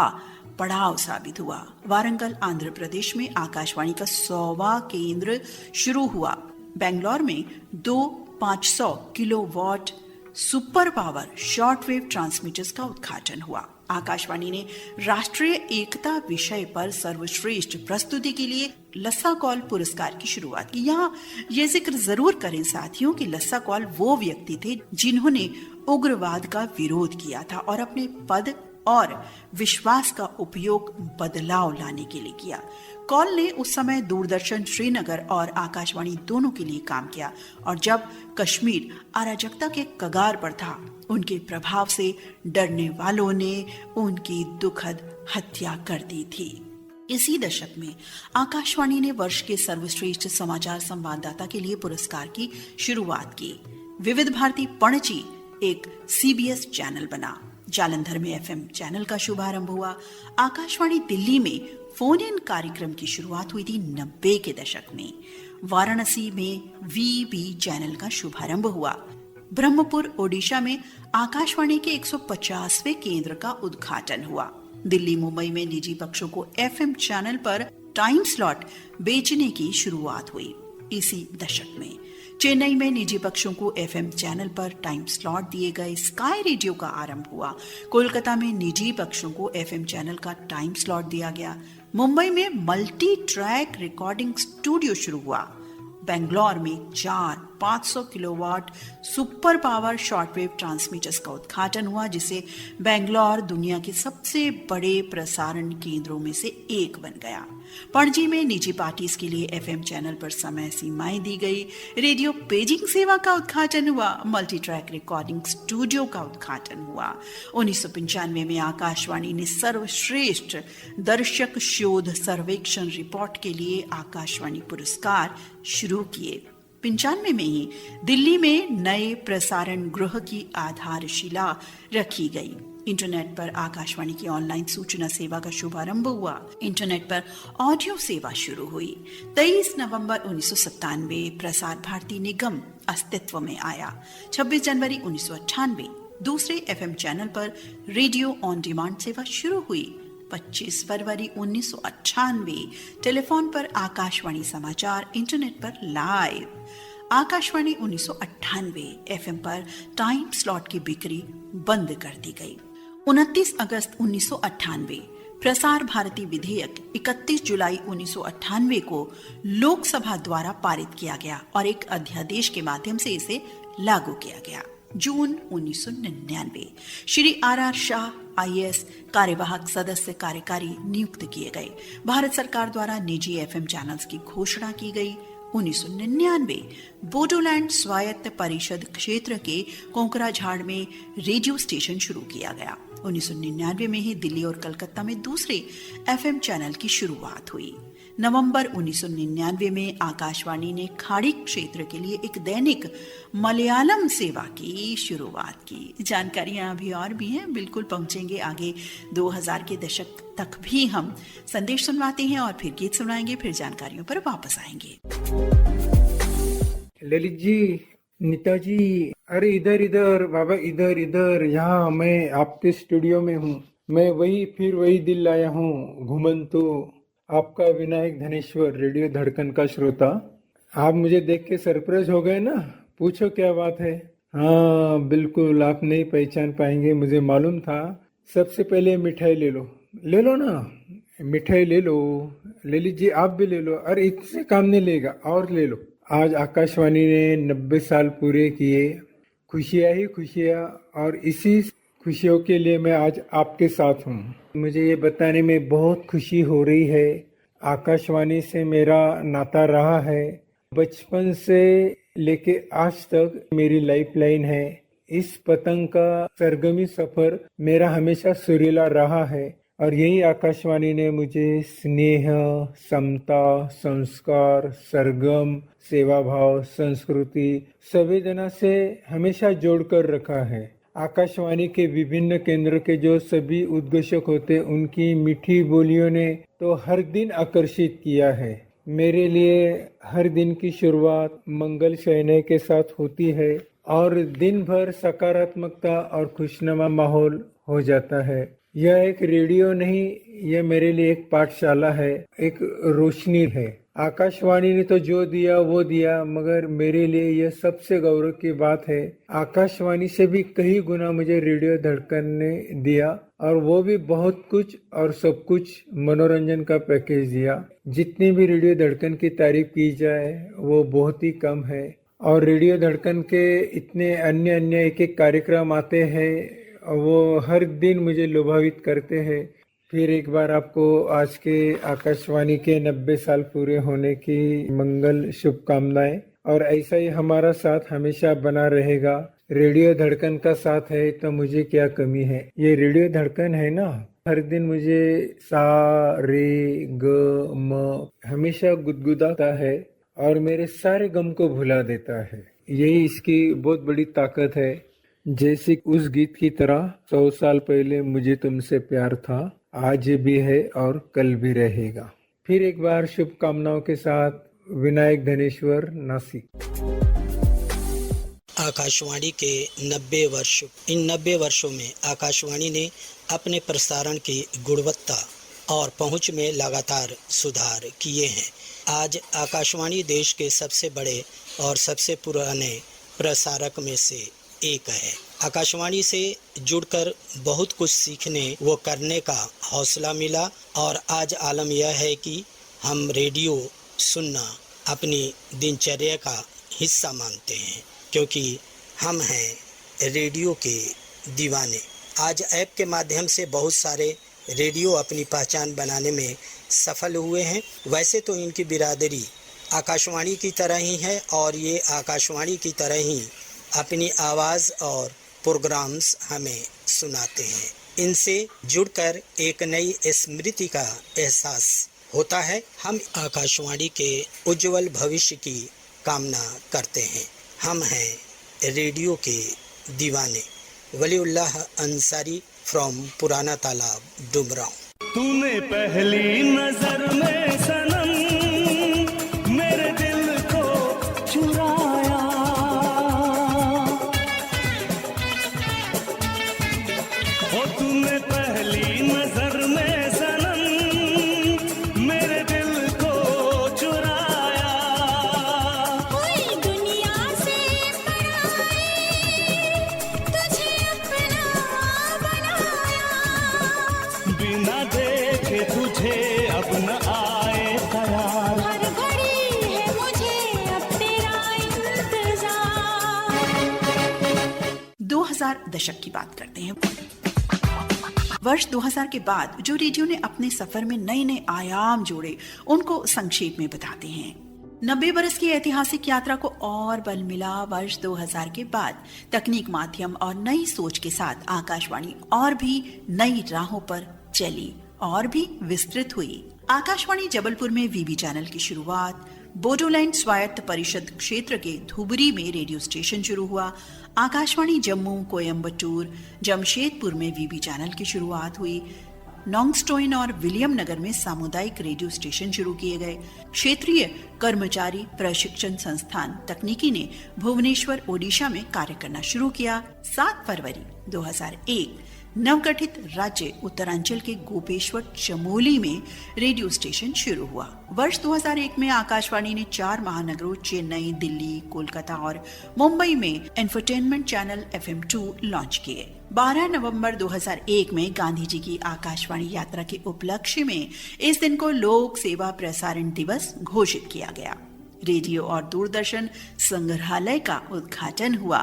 पड़ाव साबित हुआ। वारंगल आंध्र प्रदेश में आकाशवाणी का 100वां केंद्र शुरू हुआ। बेंगलोर में 2 500 kilowatt super power shortwave transmitters का उद्घाटन हुआ। आकाशवाणी ने राष्ट्रीय एकता विषय पर सर्वश्रेष्ठ प्रस्तुति के लिए लस्सा कौल पुरस्कार की शुरुआत की। यहाँ ये जिक्र जरूर करें साथियों कि लस्सा कौल वो व्यक्ति थे जिन्होंने उग्रवाद का विरोध किया था और अपने पद और विश्वास का उपयोग बदलाव लाने के लिए किया। कौल ने उस समय दूरदर्शन श्रीनगर और आकाशवाणी दोनों के लिए काम किया और जब कश्मीर अराजकता के कगार पर था, उनके प्रभाव से डरने वालों ने उनकी दुखद हत्या कर दी थी। इसी दशक में आकाशवाणी ने वर्ष के सर्वश्रेष्ठ समाचार संवाददाता के लिए पुरस्कार की शुरुआत की। विविध भारती पणजी एक CBS चैनल बना। जालंधर में FM चैनल का शुभारंभ हुआ। आकाशवाणी दिल्ली में फोन इन कार्यक्रम की शुरुआत हुई थी 90 के दशक में। वाराणसी में VB चैनल का शुभारंभ हुआ। ब्रह्मपुर ओडिशा में आकाशवाणी के 150वें केंद्र का उद्घाटन हुआ। दिल्ली मुंबई में निजी पक्षों को FM चैनल पर टाइम स्लॉट बेचने की शुरुआत हुई। इसी दशक में चेन्नई में निजी पक्षों को FM चैनल पर टाइम स्लॉट दिए गए। स्काई रेडियो का आरंभ हुआ। कोलकाता में निजी पक्षों को FM चैनल का टाइम स्लॉट दिया गया। मुंबई में मल्टी ट्रैक रिकॉर्डिंग स्टूडियो शुरू हुआ। बेंगलोर में 4 500 kilowatt super power shortwave transmitters का उद्घाटन हुआ, जिसे बेंगलोर दुनिया के सबसे बड़े प्रसारण केंद्रों में से एक बन गया। पणजी में निजी पार्टीज के लिए FM चैनल पर समय सीमाएं दी गई। रेडियो पेजिंग सेवा का उद्घाटन हुआ। मल्टी ट्रैक रिकॉर्डिंग स्टूडियो का उद्घाटन हुआ। 1995 में आकाशवाणी ने सर्वश्रेष्ठ दर्शक शोध सर्वेक्षण रिपोर्ट के लिए आकाशवाणी पुरस्कार शुरू किए। 95 में ही दिल्ली में नए प्रसारण गृह की आधारशिला रखी गई। इंटरनेट पर आकाशवाणी की ऑनलाइन सूचना सेवा का शुभारंभ हुआ। इंटरनेट पर ऑडियो सेवा शुरू हुई। 23 नवंबर 1997 प्रसार भारती निगम अस्तित्व में आया। 26 जनवरी 1998 दूसरे FM चैनल पर रेडियो ऑन डिमांड सेवा शुरू हुई। 25 फरवरी 1998 टेलीफोन पर आकाशवाणी समाचार इंटरनेट पर लाइव। आकाशवाणी 1998 FM पर टाइम स्लॉट की बिक्री बंद कर दी गई। 29 अगस्त 1998 प्रसार भारती विधेयक 31 जुलाई 1998 को लोकसभा द्वारा पारित किया गया और एक अध्यादेश के माध्यम से इसे लागू किया गया। जून 1999 श्री RR शाह IAS कार्यवाहक सदस्य कार्यकारी नियुक्त किए गए। भारत सरकार द्वारा निजी FM चैनल्स की घोषणा की गई। 1999 बोडोलैंड स्वायत्त परिषद क्षेत्र के कोकराझाड़ में रेडियो स्टेशन शुरू किया गया। 1999 में ही दिल्ली और कलकत्ता में दूसरे FM चैनल की शुरुआत हुई। नवंबर 1999 में आकाशवाणी ने खाड़ी क्षेत्र के लिए एक दैनिक मलयालम सेवा की शुरुआत की। जानकारियां अभी और भी हैं, बिल्कुल पहुंचेंगे आगे। 2000 के दशक तक भी हम संदेश सुनवाते हैं और फिर गीत सुनाएंगे, फिर जानकारियों पर वापस आएंगे। ललित जी, नेताजी, अरे इधर इधर बाबा, इधर इधर, यहाँ मैं आपके स्टूडियो में हूँ। मैं वही दिल लाया हूँ घुमंतु, आपका विनायक धनेश्वर, रेडियो धड़कन का श्रोता। आप मुझे देख के सरप्राइज हो गए ना? पूछो क्या बात है। हाँ बिल्कुल, आप नहीं पहचान पाएंगे, मुझे मालूम था। सबसे पहले मिठाई ले लो ना, मिठाई ले लो। ललित जी आप भी ले लो। अरे इससे काम नहीं लेगा, और ले लो। आज आकाशवाणी ने 90 साल पूरे किए। खुशियाँ ही खुशियाँ, और इसी खुशियों के लिए मैं आज आपके साथ हूँ। मुझे ये बताने में बहुत खुशी हो रही है, आकाशवाणी से मेरा नाता रहा है। बचपन से लेके आज तक मेरी लाइफलाइन है। इस पतंग का सरगमी सफर मेरा हमेशा सुरीला रहा है, और यही आकाशवाणी ने मुझे स्नेह, समता, संस्कार, सरगम, सेवा भाव, संस्कृति, संवेदना से हमेशा जोड़कर रखा है। आकाशवाणी के विभिन्न केंद्र के जो सभी उद्घोषक होते, उनकी मीठी बोलियों ने तो हर दिन आकर्षित किया है। मेरे लिए हर दिन की शुरुआत मंगल शयने के साथ होती है, और दिन भर सकारात्मकता और खुशनुमा माहौल हो जाता है। यह एक रेडियो नहीं, यह मेरे लिए एक पाठशाला है, एक रोशनी है। आकाशवाणी ने तो जो दिया वो दिया, मगर मेरे लिए यह सबसे गौरव की बात है, आकाशवाणी से भी कई गुना मुझे रेडियो धड़कन ने दिया, और वो भी बहुत कुछ, और सब कुछ मनोरंजन का पैकेज दिया। जितनी भी रेडियो धड़कन की तारीफ की जाए वो बहुत ही कम है। और रेडियो धड़कन के इतने अन्य एक कार्यक्रम आते हैं, वो हर दिन मुझे लुभावित करते हैं। फिर एक बार आपको आज के आकाशवाणी के 90 साल पूरे होने की मंगल शुभकामनाएं, और ऐसा ही हमारा साथ हमेशा बना रहेगा। रेडियो धड़कन का साथ है तो मुझे क्या कमी है। ये रेडियो धड़कन है ना, हर दिन मुझे सा रे ग म हमेशा गुदगुदाता है और मेरे सारे गम को भुला देता है। यही इसकी बहुत बड़ी ताकत है। जैसे उस गीत की तरह 100 साल पहले मुझे तुमसे प्यार था, आज भी है और कल भी रहेगा। फिर एक बार शुभकामनाओं के साथ विनायक धनेश्वर, नासिक। आकाशवाणी के 90 वर्ष। इन 90 वर्षों में आकाशवाणी ने अपने प्रसारण की गुणवत्ता और पहुंच में लगातार सुधार किए हैं। आज आकाशवाणी देश के सबसे बड़े और सबसे पुराने प्रसारक में से एक है। आकाशवाणी से जुड़कर बहुत कुछ सीखने व करने का हौसला मिला और आज आलम यह है कि हम रेडियो सुनना अपनी दिनचर्या का हिस्सा मानते हैं, क्योंकि हम हैं रेडियो के दीवाने। आज ऐप के माध्यम से बहुत सारे रेडियो अपनी पहचान बनाने में सफल हुए हैं। वैसे तो इनकी बिरादरी आकाशवाणी की तरह ही है और ये आकाशवाणी की तरह ही अपनी आवाज़ और प्रोग्राम्स हमें सुनाते हैं। इनसे जुड़कर एक नई स्मृति का एहसास होता है। हम आकाशवाणी के उज्जवल भविष्य की कामना करते हैं। हम हैं रेडियो के दीवाने। वलीउल्लाह अंसारी फ्रॉम पुराना तालाब, डुमरांव। तूने पहली नजर में सनम मेरे दिल को चुराया, ओ तूने पहली नजर में सनम मेरे दिल को चुराया। कोई दुनिया से तुझे अपना बनाया, बिना देखे तुझे अब न आए करार। हर घड़ी है मुझे अब तेरा इंतजार। 2000 दशक की बात करते हैं। वर्ष 2000 के बाद जो रेडियो ने अपने सफर में नए नए आयाम जोड़े, उनको संक्षेप में बताते हैं। 90 बरस की ऐतिहासिक यात्रा को और बल मिला। वर्ष 2000 के बाद तकनीक, माध्यम और नई सोच के साथ आकाशवाणी और भी नई राहों पर चली और भी विस्तृत हुई। आकाशवाणी जबलपुर में वीबी चैनल की शुरुआत, बोडोलैंड स्वायत्त परिषद क्षेत्र के धुबरी में रेडियो स्टेशन शुरू हुआ। आकाशवाणी जम्मू, कोयम्बटूर, जमशेदपुर में वीबी चैनल की शुरुआत हुई। नोंगस्टोइन और विलियम नगर में सामुदायिक रेडियो स्टेशन शुरू किए गए। क्षेत्रीय कर्मचारी प्रशिक्षण संस्थान तकनीकी ने भुवनेश्वर, ओडिशा में कार्य करना शुरू किया। 7 फरवरी 2001 नवगठित राज्य उत्तरांचल के गोपेश्वर चमोली में रेडियो स्टेशन शुरू हुआ। वर्ष 2001 में आकाशवाणी ने 4 महानगरों चेन्नई, दिल्ली, कोलकाता और मुंबई में इंफोटेनमेंट चैनल FM2 लॉन्च किए। 12 नवंबर 2001 में गांधी जी की आकाशवाणी यात्रा के उपलक्ष्य में इस दिन को लोक सेवा प्रसारण दिवस घोषित किया गया। रेडियो और दूरदर्शन संग्रहालय का उद्घाटन हुआ।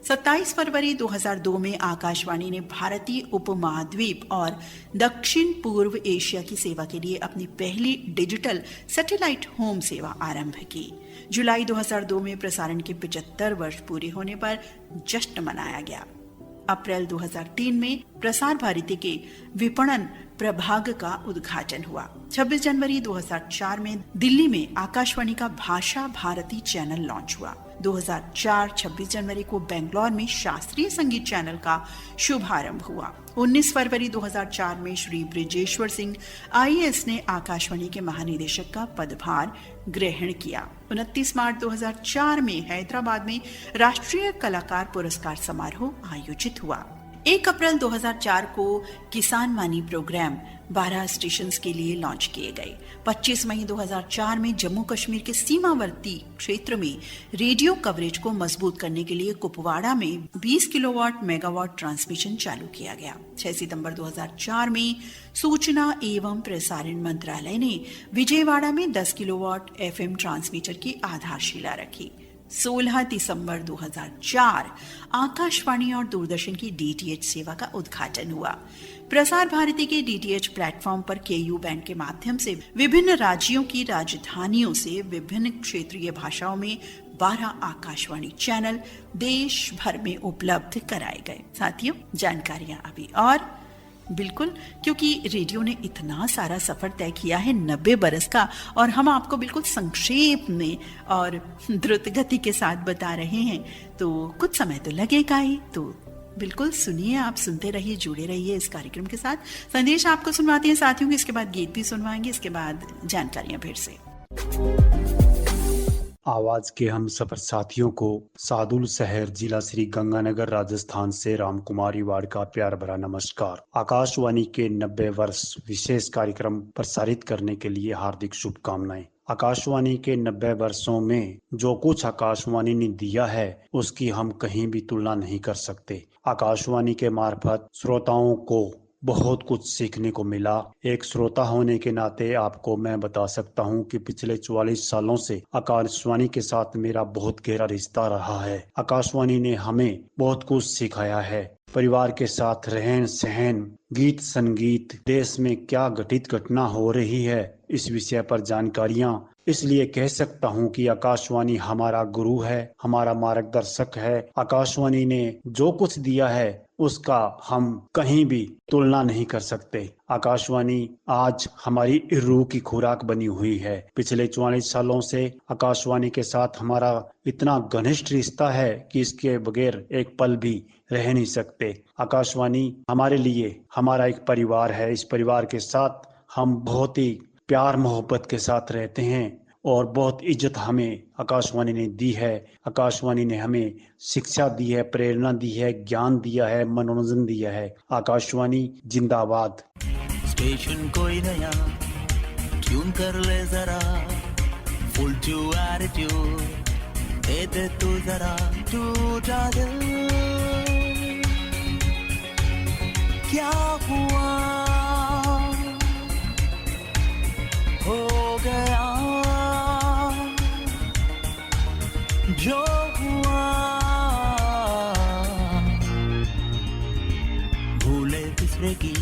27 फरवरी 2002 में आकाशवाणी ने भारतीय उपमहाद्वीप और दक्षिण पूर्व एशिया की सेवा के लिए अपनी पहली डिजिटल सैटेलाइट होम सेवा आरंभ की। जुलाई 2002 में प्रसारण के 75 वर्ष पूरे होने पर जश्न मनाया गया। अप्रैल 2003 में प्रसार भारती के विपणन प्रभाग का उद्घाटन हुआ। 26 जनवरी 2004 में दिल्ली में आकाशवाणी का भाषा भारती चैनल लॉन्च हुआ। 2004 26 जनवरी को बेंगलोर में शास्त्रीय संगीत चैनल का शुभारंभ हुआ। 19 फरवरी 2004 में श्री ब्रिजेश्वर सिंह IAS ने आकाशवाणी के महानिदेशक का पदभार ग्रहण किया। 29 मार्च 2004 में हैदराबाद में राष्ट्रीय कलाकार पुरस्कार समारोह आयोजित हुआ। 1 अप्रैल 2004 को किसान वाणी प्रोग्राम 12 स्टेशन के लिए लॉन्च किए गए। 25 मई 2004 में जम्मू कश्मीर के सीमावर्ती क्षेत्र में रेडियो कवरेज को मजबूत करने के लिए कुपवाड़ा में 20 किलोवाट मेगावाट ट्रांसमिशन चालू किया गया। 6 सितंबर 2004 में सूचना एवं प्रसारण मंत्रालय ने विजयवाड़ा में 10 किलोवाट FM ट्रांसमीटर की आधारशिला रखी। 16 दिसंबर 2004 आकाशवाणी और दूरदर्शन की DTH सेवा का उद्घाटन हुआ। प्रसार भारती के DTH प्लेटफॉर्म पर KU बैंड के माध्यम से विभिन्न राज्यों की राजधानियों से विभिन्न क्षेत्रीय भाषाओं में 12 आकाशवाणी चैनल देश भर में उपलब्ध कराए गए। साथियों, जानकारियां अभी और बिल्कुल, क्योंकि रेडियो ने इतना सारा सफर तय किया है 90 बरस का, और हम आपको बिल्कुल संक्षेप में और द्रुत गति के साथ बता रहे हैं, तो कुछ समय तो लगेगा ही। तो बिल्कुल सुनिए, आप सुनते रहिए, जुड़े रहिए इस कार्यक्रम के साथ। संदेश आपको सुनवाते हैं साथियों के, इसके बाद गीत भी सुनवाएंगे, इसके बाद जानकारियां फिर से। आवाज के हम सफर साथियों को सादुल शहर जिला श्री गंगानगर राजस्थान से रामकुमारी वार्ड का प्यार भरा नमस्कार। आकाशवाणी के 90 वर्ष विशेष कार्यक्रम प्रसारित करने के लिए हार्दिक शुभकामनाएं। आकाशवाणी के 90 वर्षों में जो कुछ आकाशवाणी ने दिया है उसकी हम कहीं भी तुलना नहीं कर सकते। आकाशवाणी के मार्फत श्रोताओं को बहुत कुछ सीखने को मिला। एक श्रोता होने के नाते आपको मैं बता सकता हूं कि पिछले 44 सालों से आकाशवाणी के साथ मेरा बहुत गहरा रिश्ता रहा है। आकाशवाणी ने हमें बहुत कुछ सिखाया है, परिवार के साथ रहन सहन, गीत संगीत, देश में क्या घटित घटना हो रही है इस विषय पर जानकारियां। इसलिए कह सकता हूं कि आकाशवाणी हमारा गुरु है, हमारा मार्गदर्शक है। आकाशवाणी ने जो कुछ दिया है उसका हम कहीं भी तुलना नहीं कर सकते। आकाशवाणी आज हमारी रूह की खुराक बनी हुई है। पिछले 44 सालों से आकाशवाणी के साथ हमारा इतना घनिष्ठ रिश्ता है कि इसके बगैर एक पल भी रह नहीं सकते। आकाशवाणी हमारे लिए हमारा एक परिवार है। इस परिवार के साथ हम बहुत ही प्यार मोहब्बत के साथ रहते हैं और बहुत इज्जत हमें आकाशवाणी ने दी है। आकाशवाणी ने हमें शिक्षा दी है, प्रेरणा दी है, ज्ञान दिया है, मनोरंजन दिया है। आकाशवाणी जिंदाबाद। स्टेशन कोई नया ट्यून कर ले जरा, फुल टू एटीट्यूड दे दे तू जरा, टूटा दिल क्या हुआ हो गया जो हुआ, भूले बिसरे की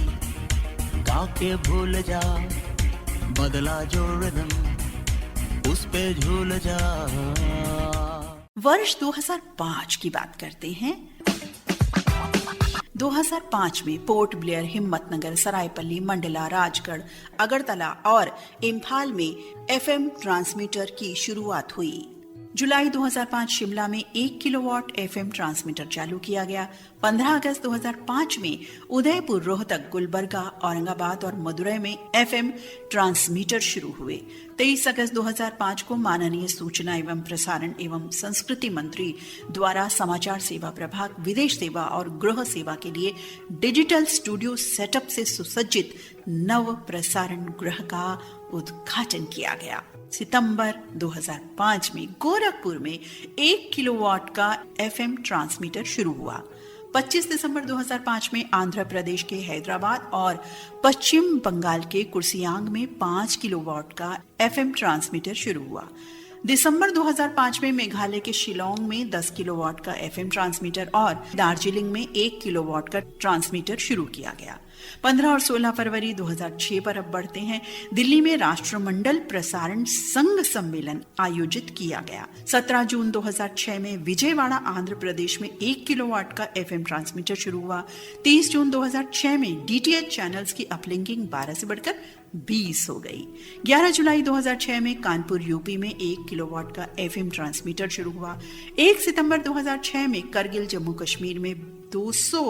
गा के भूल जा, बदला जो रिदम उस पे झूल जा। वर्ष 2005 की बात करते हैं। 2005 में पोर्ट ब्लेयर, हिम्मतनगर, सरायपल्ली, मंडला, राजगढ़, अगरतला और इम्फाल में एफएम ट्रांसमीटर की शुरुआत हुई। जुलाई 2005 शिमला में 1 किलोवाट एफएम ट्रांसमीटर चालू किया गया। 15 अगस्त 2005 में उदयपुर, रोहतक, गुलबर्गा, औरंगाबाद और मदुरै में एफएम ट्रांसमीटर शुरू हुए। 23 अगस्त 2005 को माननीय सूचना एवं प्रसारण एवं संस्कृति मंत्री द्वारा समाचार सेवा प्रभाग, विदेश सेवा और गृह सेवा के लिए डिजिटल स्टूडियो सेटअप से सुसज्जित नव प्रसारण गृह का उद्घाटन किया गया। सितंबर 2005 में गोरखपुर में 1 किलोवाट का एफएम ट्रांसमीटर शुरू हुआ। 25 दिसंबर 2005 में आंध्र प्रदेश के हैदराबाद और पश्चिम बंगाल के कुर्सियांग में 5 किलोवाट का एफएम ट्रांसमीटर शुरू हुआ। दिसंबर 2005 में मेघालय के शिलोंग में 10 किलोवाट का एफएम ट्रांसमीटर और दार्जिलिंग में 1 किलोवाट का ट्रांसमीटर शुरू किया गया। 15 और 16 फरवरी 2006 पर अब बढ़ते हैं। दिल्ली में राष्ट्रमंडल प्रसारण संघ सम्मेलन आयोजित किया गया। 17 जून 2006 में विजयवाड़ा, आंध्र प्रदेश में 1 किलोवाट का एफएम ट्रांसमीटर शुरू हुआ। 30 जून 2006 में डीटीएच चैनल्स की अपलिंकिंग 12 से बढ़कर 20 हो गई। 11 जुलाई 2006 में कानपुर यूपी में 1 किलोवाट का एफएम ट्रांसमीटर शुरू हुआ। 1 सितंबर 2006 में करगिल, जम्मू कश्मीर में 200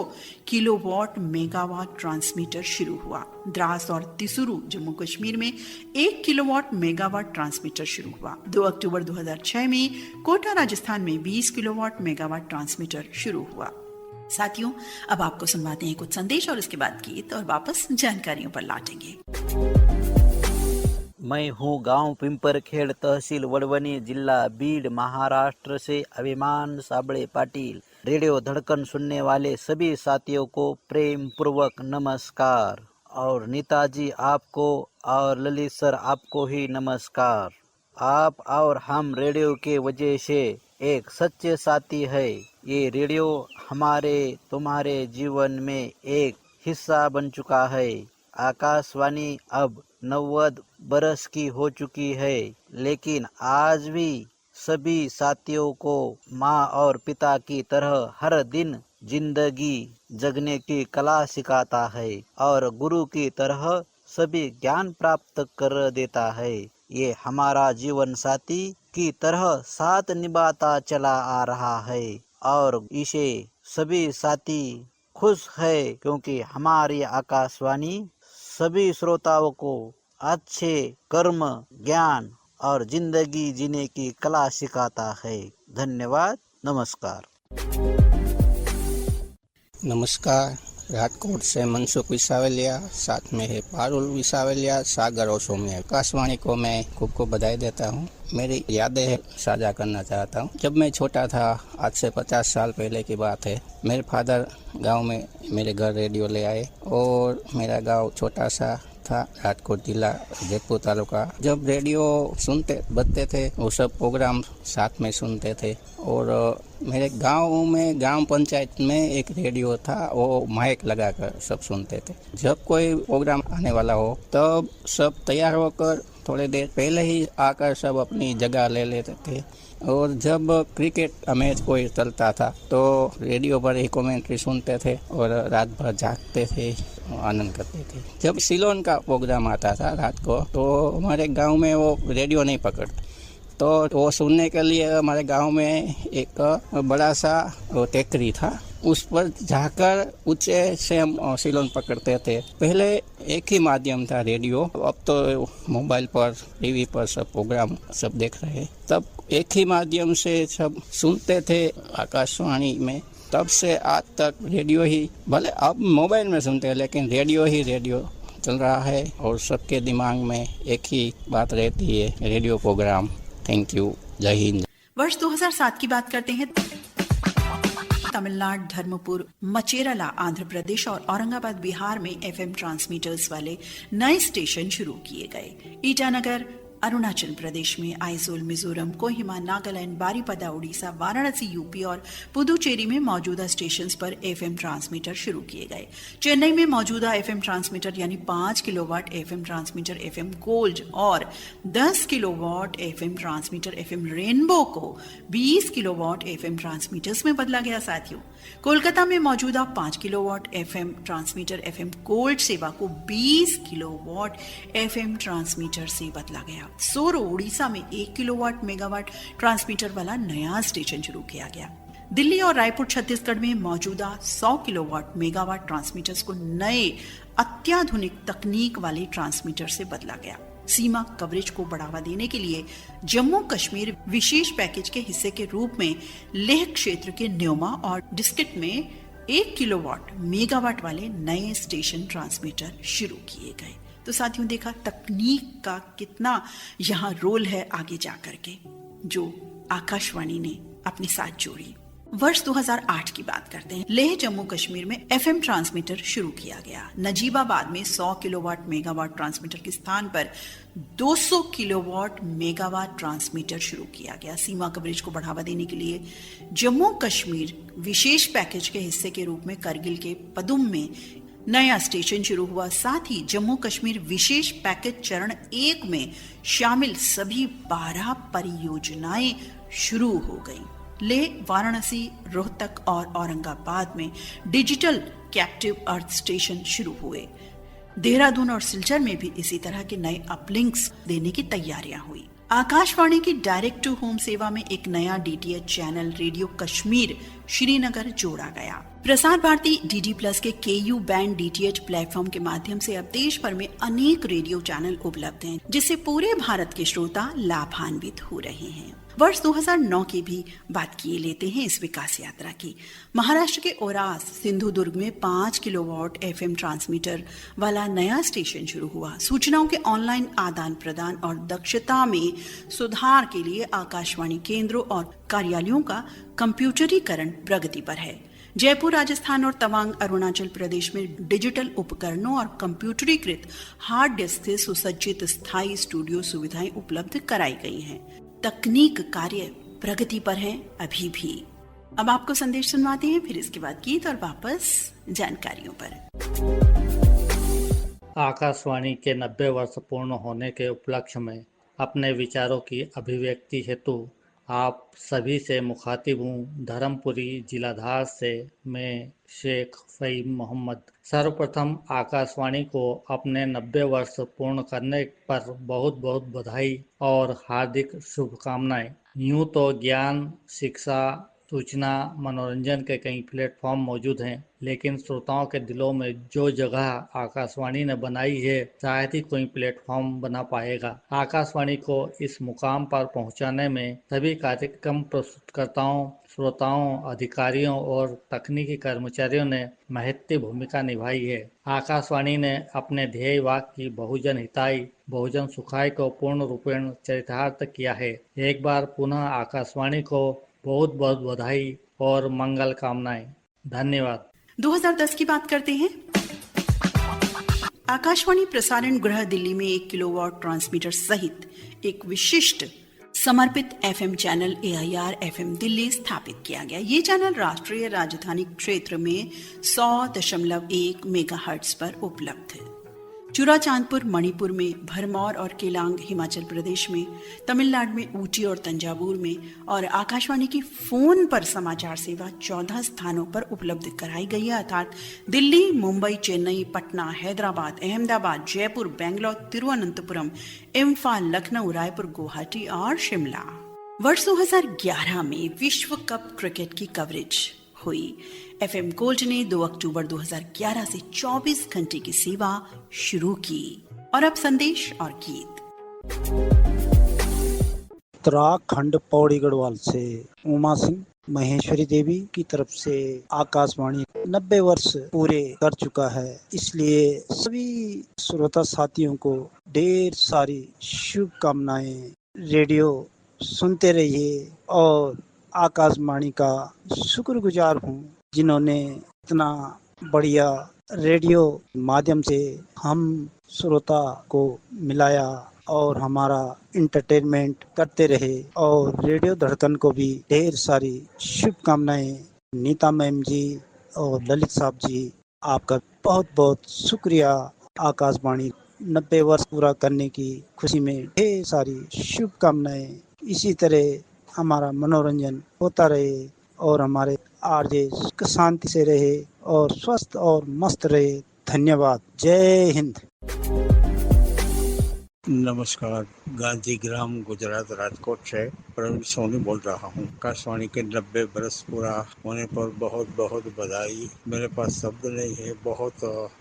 किलोवाट मेगावाट ट्रांसमीटर शुरू हुआ। द्रास और तिसुरु, जम्मू कश्मीर में 1 किलोवाट मेगावाट ट्रांसमीटर शुरू हुआ। 2 अक्टूबर 2006 में कोटा, राजस्थान में 20 किलोवाट मेगावाट ट्रांसमीटर शुरू हुआ। साथियों, अब आपको सुनवाते हैं कुछ संदेश और उसके बाद गीत और वापस जानकारियों पर लौटेंगे। मैं हूँ गांव पिंपरखेड़, तहसील वडवनी, जिला बीड, महाराष्ट्र से अभिमान साबळे पाटिल। रेडियो धड़कन सुनने वाले सभी साथियों को प्रेम पूर्वक नमस्कार। और नेताजी आपको और ललित सर आपको ही नमस्कार। आप और हम रेडियो के वजह से एक सच्चे साथी है। ये रेडियो हमारे तुम्हारे जीवन में एक हिस्सा बन चुका है। आकाशवाणी अब 90 बरस की हो चुकी है, लेकिन आज भी सभी साथियों को माँ और पिता की तरह हर दिन जिंदगी जगने की कला सिखाता है और गुरु की तरह सभी ज्ञान प्राप्त कर देता है। ये हमारा जीवन साथी की तरह साथ निभाता चला आ रहा है और इसे सभी साथी खुश है क्योंकि हमारी आकाशवाणी सभी श्रोताओं को अच्छे कर्म, ज्ञान और जिंदगी जीने की कला सिखाता है। धन्यवाद। नमस्कार। नमस्कार, राजकोट से मनसुख विसावलिया, साथ में है पारुल विसावलिया, सागर और सौम्य। आकाशवाणी को मैं खूब बधाई देता हूँ। मेरी यादें साझा करना चाहता हूँ। जब मैं छोटा था, आज से 50 साल पहले की बात है, मेरे फादर गांव में मेरे घर रेडियो ले आए और मेरा गांव छोटा सा था, राजकोट जिला, जयपुर तालुका। जब रेडियो सुनते बजते थे, वो सब प्रोग्राम साथ में सुनते थे। और मेरे गांव में ग्राम पंचायत में एक रेडियो था, वो माइक लगाकर सब सुनते थे। जब कोई प्रोग्राम आने वाला हो तब सब तैयार होकर थोड़ी देर पहले ही आकर सब अपनी जगह ले लेते थे। और जब क्रिकेट मैच कोई चलता था तो रेडियो पर ही कमेंट्री सुनते थे और रात भर जागते थे, आनंद करते थे। जब सिलोन का प्रोग्राम आता था रात को, तो हमारे गांव में वो रेडियो नहीं पकड़ते, तो वो सुनने के लिए हमारे गांव में एक बड़ा सा टेकरी था, उस पर जाकर ऊंचे से हम सिलोन पकड़ते थे। पहले एक ही माध्यम था रेडियो, अब तो मोबाइल पर, टीवी पर सब प्रोग्राम सब देख रहे हैं। तब एक ही माध्यम से सब सुनते थे आकाशवाणी में। तब से आज तक रेडियो ही, भले अब मोबाइल में सुनते हैं लेकिन रेडियो ही रेडियो चल रहा है और सबके दिमाग में एक ही बात रहती है, रेडियो प्रोग्राम। Thank you. जय हिंद। वर्ष 2007 की बात करते हैं। तमिलनाडु, धर्मपुर, मचेरला आंध्र प्रदेश और औरंगाबाद बिहार में एफएम ट्रांसमीटर्स वाले नए स्टेशन शुरू किए गए। ईटानगर अरुणाचल प्रदेश में, आइजोल मिजोरम, कोहिमा नागालैंड, बारीपदा उड़ीसा, वाराणसी यूपी और पुदुचेरी में मौजूदा स्टेशंस पर एफएम ट्रांसमीटर शुरू किए गए। चेन्नई में मौजूदा एफएम ट्रांसमीटर यानी 5 kilowatt FM transmitter FM gold और 10 kilowatt FM transmitter FM rainbow को 20 किलोवाट एफएम ट्रांसमीटर्स में बदला गया। साथियों, कोलकाता में मौजूदा 5 kilowatt FM transmitter FM gold सेवा को 20 किलोवाट एफएम ट्रांसमीटर से बदला गया। सोरो उड़ीसा में 1 किलोवाट मेगावाट ट्रांसमीटर वाला नया स्टेशन शुरू किया गया। दिल्ली और रायपुर छत्तीसगढ़ में मौजूदा 100 किलोवाट मेगावाट ट्रांसमीटर्स को नए अत्याधुनिक तकनीक वाले ट्रांसमीटर से बदला गया। सीमा कवरेज को बढ़ावा देने के लिए जम्मू कश्मीर विशेष पैकेज के हिस्से के रूप में लेह क्षेत्र के न्योमा और डिस्ट्रिक्ट में 1 किलोवाट मेगावाट वाले नए स्टेशन ट्रांसमीटर शुरू किए गए। तो साथियों, देखा तकनीक का कितना यहाँ रोल है आगे जाकर के, जो आकाशवाणी ने अपने साथ जोड़ी। वर्ष 2008 की बात करते हैं। लेह जम्मू कश्मीर में एफएम ट्रांसमीटर शुरू किया गया। नजीबाबाद में 100 किलोवाट मेगावाट ट्रांसमीटर के स्थान पर 200 किलोवाट मेगावाट ट्रांसमीटर शुरू किया गया। सीमा कवरेज को बढ़ावा देने के लिए जम्मू कश्मीर विशेष पैकेज के हिस्से के रूप में करगिल के पदुम में नया स्टेशन शुरू हुआ। साथ ही जम्मू कश्मीर विशेष पैकेज चरण 1 में शामिल सभी 12 परियोजनाएं शुरू हो गईं। लेह, वाराणसी, रोहतक और औरंगाबाद में डिजिटल कैप्टिव अर्थ स्टेशन शुरू हुए। देहरादून और सिलचर में भी इसी तरह के नए अपलिंक्स देने की तैयारियां हुई। आकाशवाणी की डायरेक्ट टू होम सेवा में एक नया DTH channel radio Kashmir Srinagar जोड़ा गया। प्रसार भारती डीडी प्लस के केयू बैंड डीटीएच प्लेटफॉर्म के माध्यम से अब देश भर में अनेक रेडियो चैनल उपलब्ध हैं, जिससे पूरे भारत के श्रोता लाभान्वित हो रहे हैं। वर्ष 2009 की भी बात किए लेते हैं इस विकास यात्रा की। महाराष्ट्र के ओरास, सिंधुदुर्ग में 5 किलोवाट एफएम ट्रांसमीटर वाला नया स्टेशन शुरू हुआ। सूचनाओं के ऑनलाइन आदान प्रदान और दक्षता में सुधार के लिए आकाशवाणी केंद्रों और कार्यालयों का कंप्यूटरीकरण प्रगति पर है। जयपुर राजस्थान और तवांग अरुणाचल प्रदेश में डिजिटल उपकरणों और कंप्यूटरीकृत हार्ड डिस्क से सुसज्जित स्थायी स्टूडियो सुविधाएं उपलब्ध कराई गई हैं। तकनीक कार्य प्रगति पर है अभी भी। अब आपको संदेश सुनवाते हैं, फिर इसके बाद गीत और वापस जानकारियों पर। आकाशवाणी के 90 वर्ष पूर्ण होने के उपलक्ष्य में अपने विचारों की अभिव्यक्ति हेतु आप सभी से मुखातिब हूँ। धर्मपुरी जिलाधार से मैं शेख फ़हीम मोहम्मद। सर्वप्रथम आकाशवाणी को अपने 90 वर्ष पूर्ण करने पर बहुत बहुत बधाई और हार्दिक शुभकामनाएं। यूँ तो ज्ञान, शिक्षा, सूचना, मनोरंजन के कई प्लेटफॉर्म मौजूद हैं, लेकिन श्रोताओं के दिलों में जो जगह आकाशवाणी ने बनाई है शायद ही कोई प्लेटफॉर्म बना पाएगा। आकाशवाणी को इस मुकाम पर पहुंचाने में सभी कार्यक्रम प्रस्तुतकर्ताओं, श्रोताओं, अधिकारियों और तकनीकी कर्मचारियों ने महत्वपूर्ण भूमिका निभाई है। आकाशवाणी ने अपने ध्येय वाक्य की बहुजन हिताय बहुजन सुखाय को पूर्ण रूपेण चरितार्थ किया है। एक बार पुनः आकाशवाणी को बहुत बहुत बधाई और मंगल कामनाएं। धन्यवाद। 2010 की बात करते हैं। आकाशवाणी प्रसारण गृह दिल्ली में 1 किलोवाट ट्रांसमीटर सहित एक विशिष्ट समर्पित FM channel AIR FM Delhi स्थापित किया गया। ये चैनल राष्ट्रीय राजधानी क्षेत्र में 100.1 मेगाहर्ट्ज पर उपलब्ध है। चूराचांदपुर मणिपुर में, भरमौर और केलांग हिमाचल प्रदेश में, तमिलनाडु में ऊटी और तंजावुर में और आकाशवाणी की फोन पर समाचार सेवा 14 स्थानों पर उपलब्ध कराई गई है, अर्थात दिल्ली, मुंबई, चेन्नई, पटना, हैदराबाद, अहमदाबाद, जयपुर, बेंगलोर, तिरुवनंतपुरम, इम्फाल, लखनऊ, रायपुर, गुवाहाटी और शिमला। वर्ष 2011 में विश्व कप क्रिकेट की कवरेज हुई। FM गोल्ड ने 2 अक्टूबर 2011 से 24 घंटे की सेवा शुरू की। और अब संदेश और गीत। उत्तराखंड पौड़ी गढ़वाल से उमा सिंह महेश्वरी देवी की तरफ से आकाशवाणी 90 वर्ष पूरे कर चुका है, इसलिए सभी श्रोता साथियों को ढेर सारी शुभकामनाएं। रेडियो सुनते रहिए और आकाशवाणी का शुक्रगुजार हूँ जिन्होंने इतना बढ़िया रेडियो माध्यम से हम श्रोता को मिलाया और हमारा इंटरटेनमेंट करते रहे। और रेडियो धड़कन को भी ढेर सारी शुभकामनाएं। नीता मैम जी और ललित साहब जी, आपका बहुत बहुत शुक्रिया। आकाशवाणी 90 वर्ष पूरा करने की खुशी में ढेर सारी शुभकामनाएं। इसी तरह हमारा मनोरंजन होता रहे और हमारे आरजे शांति से रहे और स्वस्थ और मस्त रहे। धन्यवाद। जय हिंद। नमस्कार, गांधीग्राम गुजरात राजकोट से प्रवीण सोनी बोल रहा हूँ। आकाशवाणी के 90 बरस पूरा होने पर बहुत बहुत बधाई। मेरे पास शब्द नहीं है, बहुत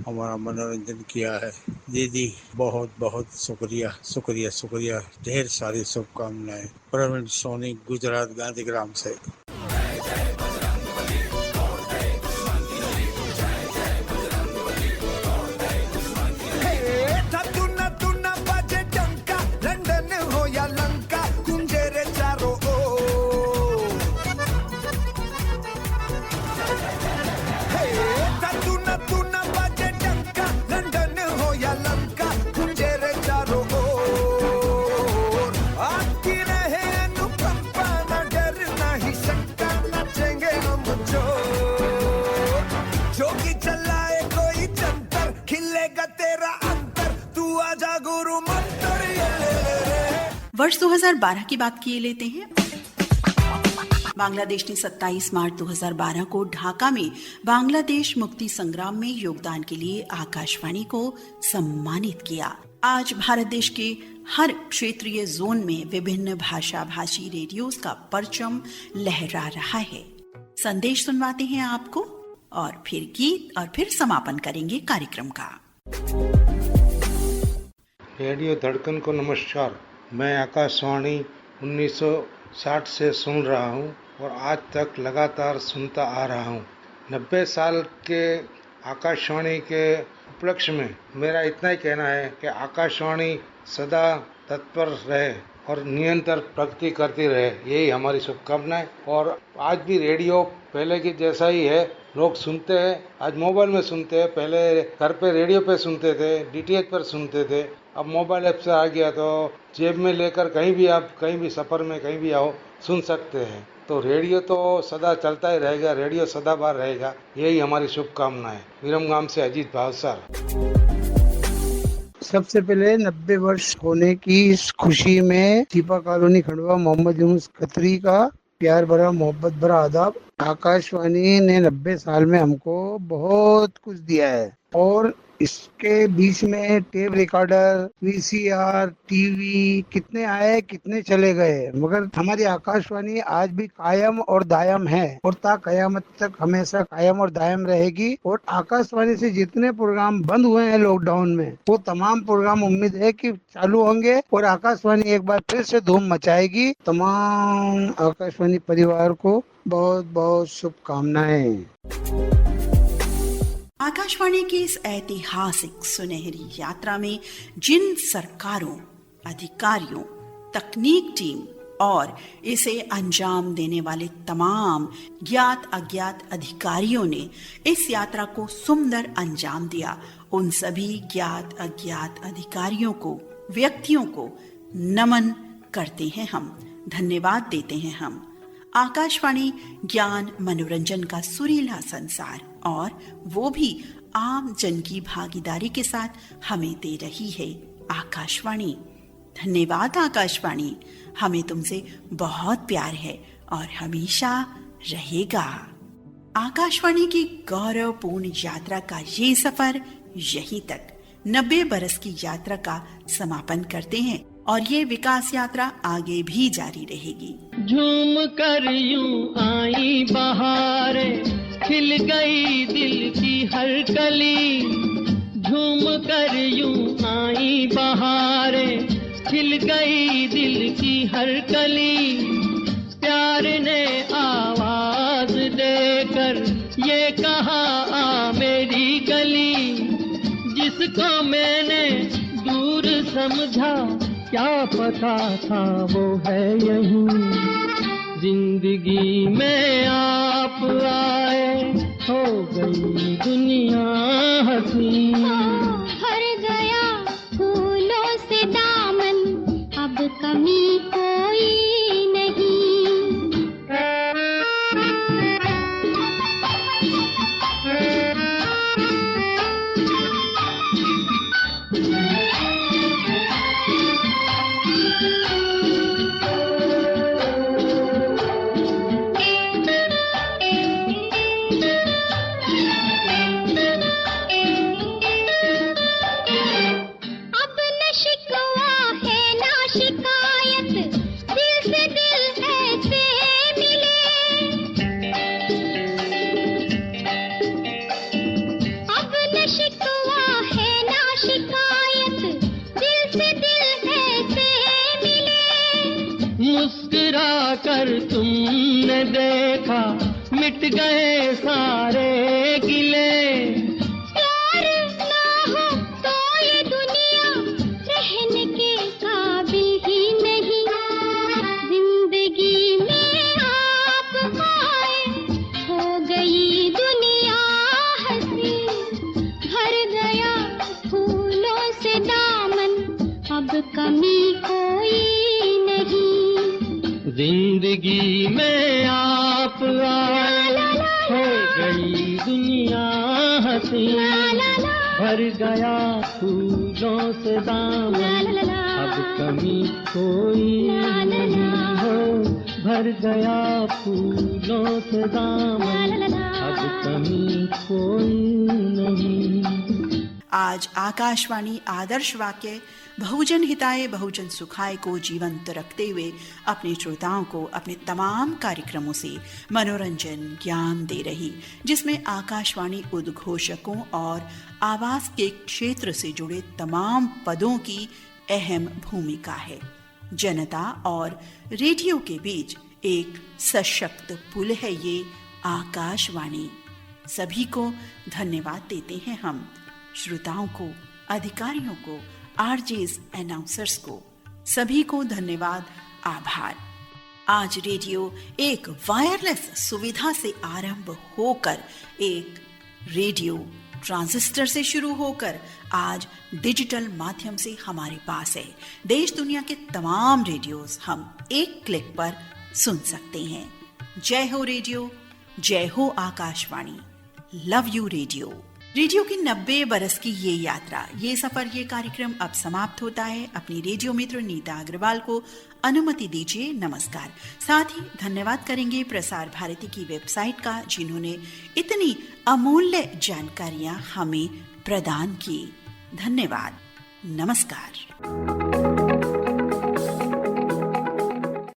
हमारा मनोरंजन किया है। दीदी बहुत बहुत शुक्रिया शुक्रिया शुक्रिया। ढेर सारी शुभकामनाएं। प्रवीण सोनी, गुजरात, गांधीग्राम से। वर्ष 2012 की बात किए लेते हैं। बांग्लादेश ने 27 मार्च 2012 को ढाका में बांग्लादेश मुक्ति संग्राम में योगदान के लिए आकाशवाणी को सम्मानित किया। आज भारत देश के हर क्षेत्रीय जोन में विभिन्न भाषा भाषी रेडियोस का परचम लहरा रहा है। संदेश सुनवाते हैं आपको और फिर गीत और फिर समापन करेंगे कार्यक्रम का। रेडियो धड़कन को नमस्कार। मैं आकाशवाणी 1960 से सुन रहा हूँ और आज तक लगातार सुनता आ रहा हूँ। 90 साल के आकाशवाणी के उपलक्ष्य में मेरा इतना ही कहना है कि आकाशवाणी सदा तत्पर रहे और निरंतर प्रगति करती रहे, यही हमारी शुभकामनाएं। और आज भी रेडियो पहले की जैसा ही है, लोग सुनते हैं, आज मोबाइल में सुनते हैं। पहले घर पे रेडियो पे सुनते थे, DTH पर सुनते थे, अब मोबाइल ऐप से आ गया तो जेब में लेकर कहीं भी आप कहीं भी सफ़र में कहीं भी आओ सुन सकते हैं। तो रेडियो तो सदा चलता ही रहेगा, रेडियो सदाबहार रहेगा, यही हमारी शुभकामनाएं। विरमगाम से अजीत भावसार। सबसे पहले 90 वर्ष होने की इस खुशी में दीपा कॉलोनी खंडवा मोहम्मद यूनुस खत्री का प्यार भरा मोहब्बत भरा आदाब। आकाशवाणी ने 90 साल में हमको बहुत कुछ दिया है और इसके बीच में टेप रिकॉर्डर, वीसीआर, टीवी कितने आए कितने चले गए, मगर हमारी आकाशवाणी आज भी कायम और दायम है और ता कयामत तक हमेशा कायम और दायम रहेगी। और आकाशवाणी से जितने प्रोग्राम बंद हुए हैं लॉकडाउन में, वो तमाम प्रोग्राम उम्मीद है कि चालू होंगे और आकाशवाणी एक बार फिर से धूम मचाएगी। तमाम आकाशवाणी परिवार को बहुत बहुत शुभकामनाएं। आकाशवाणी की इस ऐतिहासिक सुनहरी यात्रा में जिन सरकारों, अधिकारियों, तकनीक टीम और इसे अंजाम देने वाले तमाम ज्ञात अज्ञात अधिकारियों ने इस यात्रा को सुंदर अंजाम दिया, उन सभी ज्ञात अज्ञात अधिकारियों को, व्यक्तियों को नमन करते हैं हम, धन्यवाद देते हैं हम। आकाशवाणी ज्ञान मनोरंजन का सुरीला संसार और वो भी आम जन की भागीदारी के साथ हमें दे रही है आकाशवाणी। धन्यवाद आकाशवाणी, हमें तुमसे बहुत प्यार है और हमेशा रहेगा। आकाशवाणी की गौरवपूर्ण यात्रा का ये सफर यहीं तक 90 बरस की यात्रा का समापन करते हैं और ये विकास यात्रा आगे भी जारी रहेगी। झूम कर यूं आई बहारें, खिल गई दिल की हर कली। झूम कर यूं आई बहारें, खिल गई दिल की हर कली। प्यार ने आवाज देकर ये कहा आ मेरी गली। जिसको मैंने दूर समझा, क्या पता था वो है यहीं। जिंदगी में आप आए, हो गई दुनिया हंसी। भर गया फूलों से दामन, अब कमी कोई नहीं। कर तुमने देखा, मिट गए सारे गिले। प्यार ना हो तो ये दुनिया रहने के काबिल ही नहीं। जिंदगी में आप आए, हो गई दुनिया हंसी। भर गया फूलों से दामन, अब कमी कोई नहीं। जिंदगी में आप आए, हो गई दुनिया हंसी। भर गया फूलों से दामन, अब कमी कोई नहीं हो। भर गया फूलों से दामन, अब कमी कोई नहीं। आज आकाशवाणी आदर्श वाक्य बहुजन हिताय बहुजन सुखाय को जीवंत रखते हुए अपने श्रोताओं को अपने तमाम कार्यक्रमों से मनोरंजन ज्ञान दे रही, जिसमें आकाशवाणी उद्घोषकों और आवाज के क्षेत्र से जुड़े तमाम पदों की अहम भूमिका है। जनता और रेडियो के बीच एक सशक्त पुल है ये आकाशवाणी। सभी को धन्यवाद देते हैं हम, श्रोताओं को, अधिकारियों को, आरजेस, अनाउंसर्स को, सभी को धन्यवाद, आभार। आज रेडियो एक वायरलेस सुविधा से आरंभ होकर, एक रेडियो ट्रांजिस्टर से शुरू होकर आज डिजिटल माध्यम से हमारे पास है। देश दुनिया के तमाम रेडियोस हम एक क्लिक पर सुन सकते हैं। जय हो रेडियो, जय हो Akashvani. Love you radio. Radio की 90 बरस की ये यात्रा, ये सफर, ये कार्यक्रम अब समाप्त होता है। अपनी रेडियो मित्र नीता अग्रवाल को अनुमति दीजिए। नमस्कार। साथ ही धन्यवाद करेंगे प्रसार भारती की वेबसाइट का, जिन्होंने इतनी अमूल्य जानकारियां हमें प्रदान की। धन्यवाद। नमस्कार।